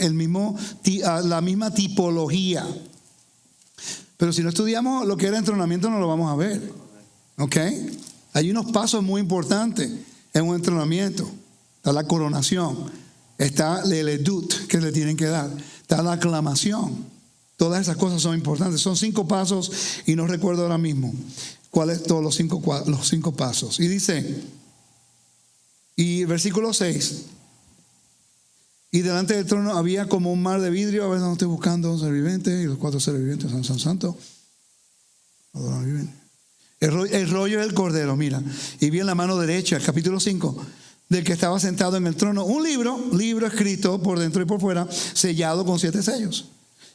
la misma tipología. Pero si no estudiamos lo que era entrenamiento, no lo vamos a ver. ¿Ok? Hay unos pasos muy importantes en un entrenamiento. Está la coronación, está el edut que le tienen que dar, está la aclamación. Todas esas cosas son importantes. Son 5 pasos y no recuerdo ahora mismo cuáles todos los 5 pasos. Y dice, y versículo 6, y delante del trono había como un mar de vidrio. A ver, ¿dónde estoy buscando? Un ser viviente y los 4 seres vivientes, santo. El rollo del cordero, mira. Y vi en la mano derecha, el capítulo 5, del que estaba sentado en el trono, un libro escrito por dentro y por fuera, sellado con 7 sellos.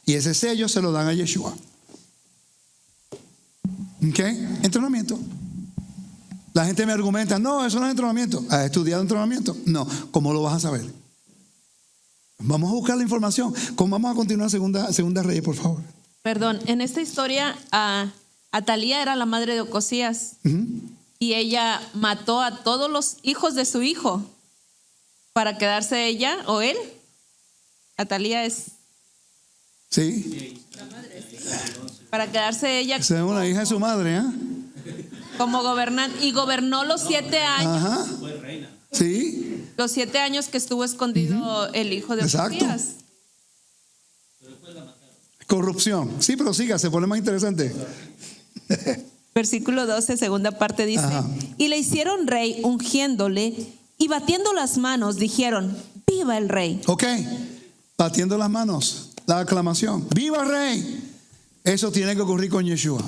Y ese sello se lo dan a Yeshua. ¿Ok? Entrenamiento. La gente me argumenta, no, eso no es entrenamiento. ¿Has estudiado entrenamiento? No. ¿Cómo lo vas a saber? Vamos a buscar la información. Vamos a continuar segunda Reyes, por favor. Perdón, en esta historia, Atalía era la madre de Ocosías. y ella mató a todos los hijos de su hijo para quedarse ella o él. Atalía es Sí, para quedarse ella esa es una hija de su madre, ¿eh? como gobernante y gobernó los 7 años. Ajá. Sí, Los 7 años que estuvo escondido el hijo de Exacto. Oseas. corrupción. Sí, pero siga, se pone más interesante. Versículo 12, segunda parte dice, Ajá. y le hicieron rey ungiéndole y batiendo las manos dijeron, viva el rey. Ok, batiendo las manos, la aclamación. ¡Viva el rey! Eso tiene que ocurrir con Yeshua.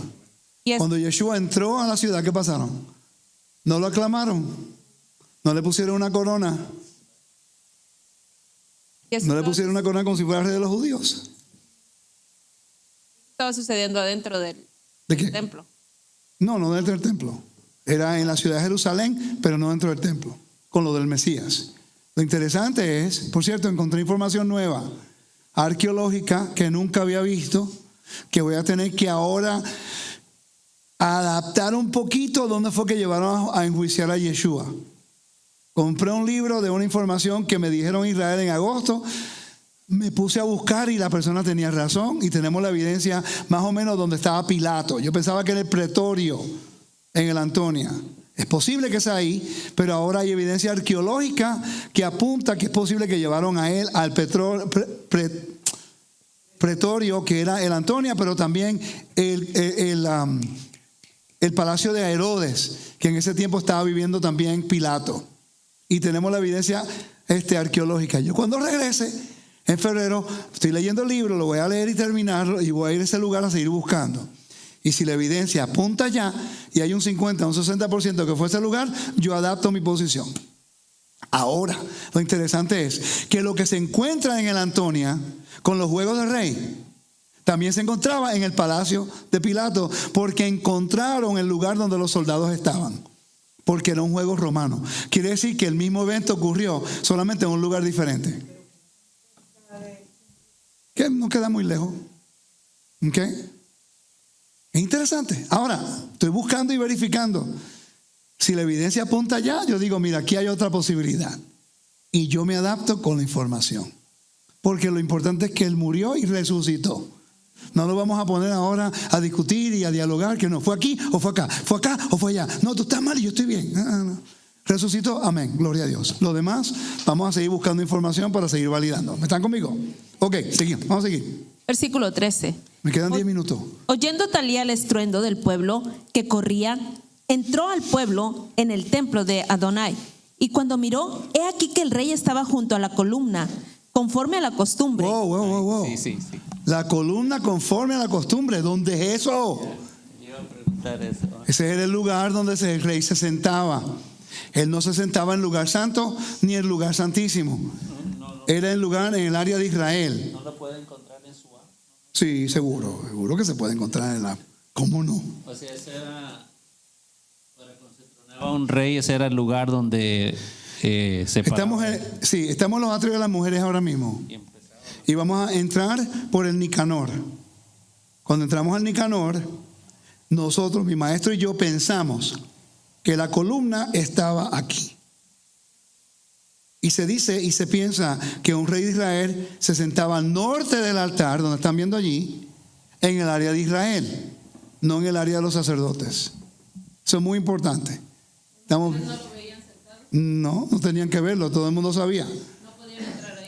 Y es- Cuando Yeshua entró a la ciudad, ¿qué pasaron? No lo aclamaron, no le pusieron una corona, y eso no le pusieron una corona como si fuera el rey de los judíos. estaba sucediendo adentro del ¿De qué? templo. No, no dentro del templo. Era en la ciudad de Jerusalén, pero no dentro del templo, con lo del Mesías. Lo interesante es, por cierto, encontré información nueva, arqueológica, que nunca había visto, que voy a tener que ahora adaptar un poquito dónde fue que llevaron a enjuiciar a Yeshua. Compré un libro de una información que me dijeron en Israel en agosto. Me puse a buscar y la persona tenía razón y tenemos la evidencia más o menos donde estaba Pilato. Yo pensaba que era el pretorio en el Antonia. Es posible que sea ahí, pero ahora hay evidencia arqueológica que apunta que es posible que llevaron a él al pretorio, que era el Antonia, pero también el palacio de Herodes, que en ese tiempo estaba viviendo también Pilato. Y tenemos la evidencia arqueológica. Yo cuando regrese en febrero, estoy leyendo el libro, lo voy a leer y terminarlo y voy a ir a ese lugar a seguir buscando. Y si la evidencia apunta allá y hay un 50, un 60% que fue ese lugar, yo adapto mi posición. Ahora, lo interesante es que lo que se encuentra en el Antonia con los juegos del rey, también se encontraba en el palacio de Pilato, porque encontraron el lugar donde los soldados estaban, porque era un juego romano. Quiere decir que el mismo evento ocurrió, solamente en un lugar diferente. Que no queda muy lejos. ¿Ok? Es interesante. Ahora, estoy buscando y verificando. Si la evidencia apunta allá, yo digo, mira, aquí hay otra posibilidad. Y yo me adapto con la información. Porque lo importante es que Él murió y resucitó. No lo vamos a poner ahora a discutir y a dialogar, que no, fue aquí o fue acá o fue allá. No, tú estás mal y yo estoy bien. No. Resucitó, amén, gloria a Dios. Lo demás, vamos a seguir buscando información para seguir validando. ¿Me están conmigo? Ok, seguimos, vamos a seguir. Versículo 13. Me quedan 10 minutos. Oyendo Atalía el estruendo del pueblo que corría, entró al pueblo en el templo de Adonai. Y cuando miró, he aquí que el rey estaba junto a la columna, conforme a la costumbre. Wow. Sí. La columna conforme a la costumbre. ¿Dónde es eso? Iba a preguntar eso. Ese era el lugar donde el rey se sentaba. Él no se sentaba en el lugar santo ni en el lugar santísimo. Era el lugar en el área de Israel. ¿No lo puede encontrar en su app? Sí, seguro que se puede encontrar en la. ¿Cómo no? O sea, ese era, para cuando se tronaba un rey, ese era el lugar donde se Estamos en los atrios de las mujeres ahora mismo. Y vamos a entrar por el Nicanor. Cuando entramos al Nicanor, nosotros, mi maestro y yo, pensamos que la columna estaba aquí. Y se dice y se piensa que un rey de Israel se sentaba al norte del altar, donde están viendo allí, en el área de Israel, no en el área de los sacerdotes. Eso es muy importante. No tenían que verlo, todo el mundo sabía.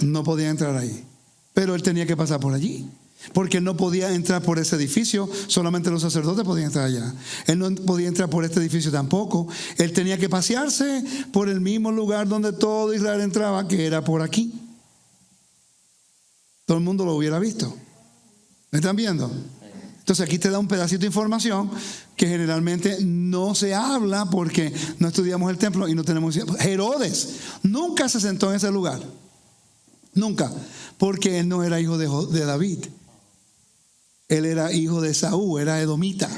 No podían entrar ahí. Pero él tenía que pasar por allí, porque él no podía entrar por ese edificio, solamente los sacerdotes podían entrar allá. Él no podía entrar por este edificio tampoco. Él tenía que pasearse por el mismo lugar donde todo Israel entraba, que era por aquí. Todo el mundo lo hubiera visto. ¿Me están viendo? Entonces aquí te da un pedacito de información que generalmente no se habla porque no estudiamos el templo y no tenemos. Herodes nunca se sentó en ese lugar. Nunca. Porque él no era hijo de David. Él era hijo de Saúl, era edomita.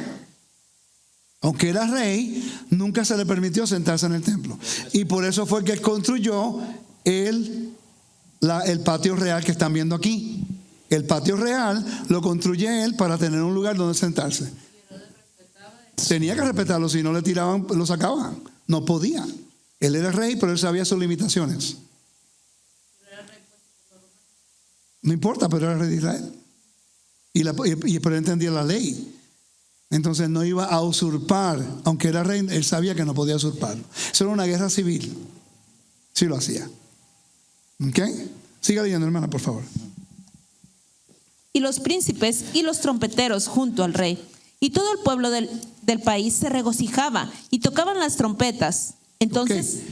Aunque era rey, nunca se le permitió sentarse en el templo. Y por eso fue que él construyó el patio real que están viendo aquí. El patio real lo construye él para tener un lugar donde sentarse. Tenía que respetarlo, si no le tiraban, lo sacaban. No podía. Él era rey, pero él sabía sus limitaciones. No importa, pero era rey de Israel. Pero él entendía la ley. Entonces no iba a usurpar, aunque era rey, él sabía que no podía usurparlo. Eso era una guerra civil. Sí lo hacía. ¿Ok? Siga leyendo, hermana, por favor. Y los príncipes y los trompeteros junto al rey. Y todo el pueblo del país se regocijaba y tocaban las trompetas. Entonces,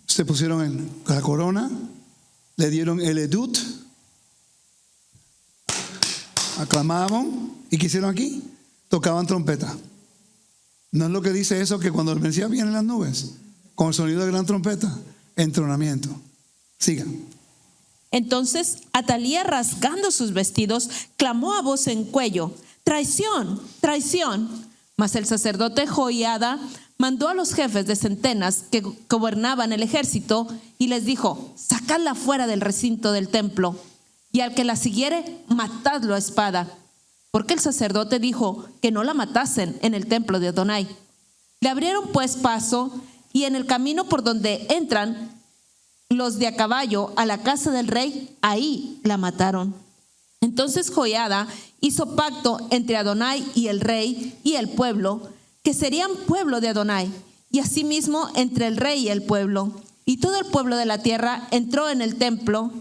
se pusieron en la corona, le dieron el edut, aclamaban. ¿Y qué hicieron aquí? Tocaban trompeta. ¿No es lo que dice eso, que cuando el Mesías viene en las nubes, con el sonido de gran trompeta? Entronamiento. Sigan. Entonces Atalía, rasgando sus vestidos, clamó a voz en cuello: traición, traición. Mas el sacerdote Joiada mandó a los jefes de centenas que gobernaban el ejército y les dijo: sacadla fuera del recinto del templo, y al que la siguiere, matadlo a espada. Porque el sacerdote dijo que no la matasen en el templo de Adonai. Le abrieron pues paso, y en el camino por donde entran los de a caballo a la casa del rey, ahí la mataron. Entonces Joiada hizo pacto entre Adonai y el rey y el pueblo, que serían pueblo de Adonai, y asimismo entre el rey y el pueblo. Y todo el pueblo de la tierra entró en el templo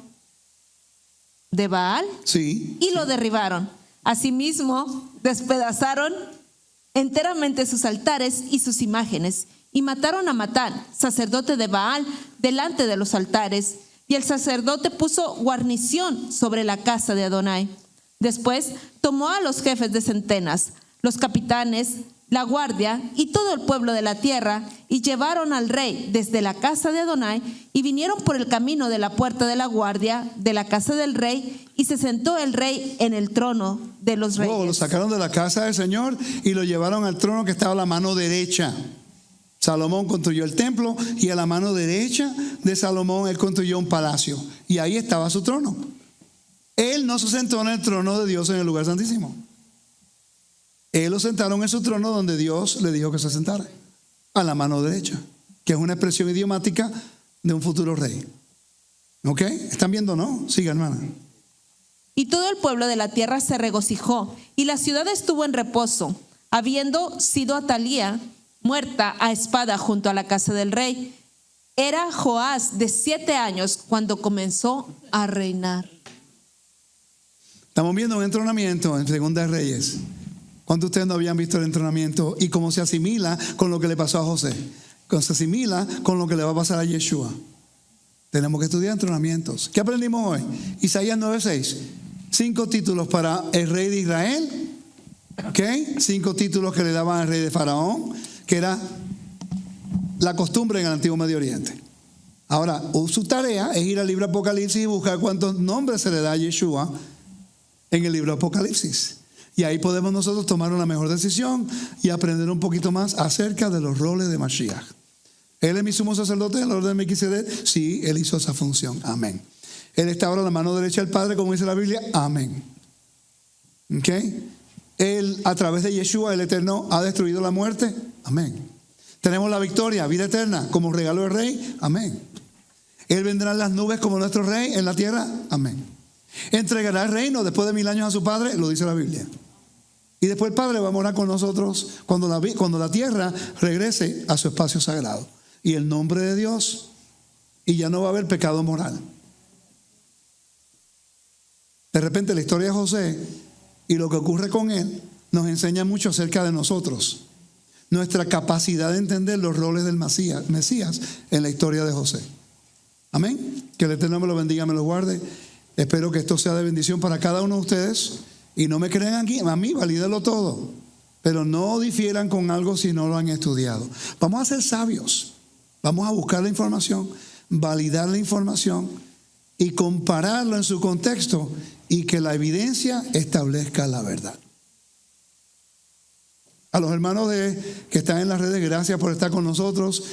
de Baal, Sí. y lo derribaron. Asimismo despedazaron enteramente sus altares y sus imágenes, y mataron a Matán, sacerdote de Baal, delante de los altares. Y el sacerdote puso guarnición sobre la casa de Adonai. Después tomó a los jefes de centenas, los capitanes, la guardia y todo el pueblo de la tierra, y llevaron al rey desde la casa de Adonai, y vinieron por el camino de la puerta de la guardia de la casa del rey, y se sentó el rey en el trono de los reyes. Lo sacaron de la casa del Señor y lo llevaron al trono que estaba a la mano derecha. Salomón construyó el templo, y a la mano derecha de Salomón él construyó un palacio, y ahí estaba su trono. Él no se sentó en el trono de Dios en el lugar santísimo. Él lo sentaron en su trono donde Dios le dijo que se sentara, a la mano derecha, que es una expresión idiomática de un futuro rey. ¿Ok? ¿Están viendo, no? Siga, hermana. Y todo el pueblo de la tierra se regocijó, y la ciudad estuvo en reposo, habiendo sido Atalía muerta a espada junto a la casa del rey. Era Joás de 7 años cuando comenzó a reinar. Estamos viendo un entronamiento en Segunda de Reyes. ¿Cuántos de ustedes no habían visto el entronamiento y cómo se asimila con lo que le pasó a José? Cómo se asimila con lo que le va a pasar a Yeshua. Tenemos que estudiar entronamientos. ¿Qué aprendimos hoy? Isaías 9:6. 5 títulos para el rey de Israel. ¿Ok? 5 títulos que le daban al rey de Faraón, que era la costumbre en el antiguo Medio Oriente. Ahora, su tarea es ir al libro Apocalipsis y buscar cuántos nombres se le da a Yeshua en el libro Apocalipsis. Y ahí podemos nosotros tomar una mejor decisión y aprender un poquito más acerca de los roles de Mashiach. ¿Él es mi sumo sacerdote en el orden de Melquisedec? Sí, él hizo esa función. Amén. Él está ahora a la mano derecha del Padre, como dice la Biblia. Amén. ¿Ok? Él, a través de Yeshua, el Eterno, ha destruido la muerte. Amén. Tenemos la victoria, vida eterna, como regalo del Rey. Amén. Él vendrá en las nubes como nuestro Rey en la tierra. Amén. Entregará el reino después de 1000 años a su Padre, lo dice la Biblia. Y después el Padre va a morar con nosotros cuando la tierra regrese a su espacio sagrado. Y el nombre de Dios, y ya no va a haber pecado moral. De repente la historia de José y lo que ocurre con él nos enseña mucho acerca de nosotros. Nuestra capacidad de entender los roles del Mesías en la historia de José. Amén. Que el Eterno me lo bendiga, me lo guarde. Espero que esto sea de bendición para cada uno de ustedes. Y no me crean aquí, a mí, valídenlo todo. Pero no difieran con algo si no lo han estudiado. Vamos a ser sabios. Vamos a buscar la información, validar la información y compararlo en su contexto, y que la evidencia establezca la verdad. A los hermanos que están en las redes, gracias por estar con nosotros.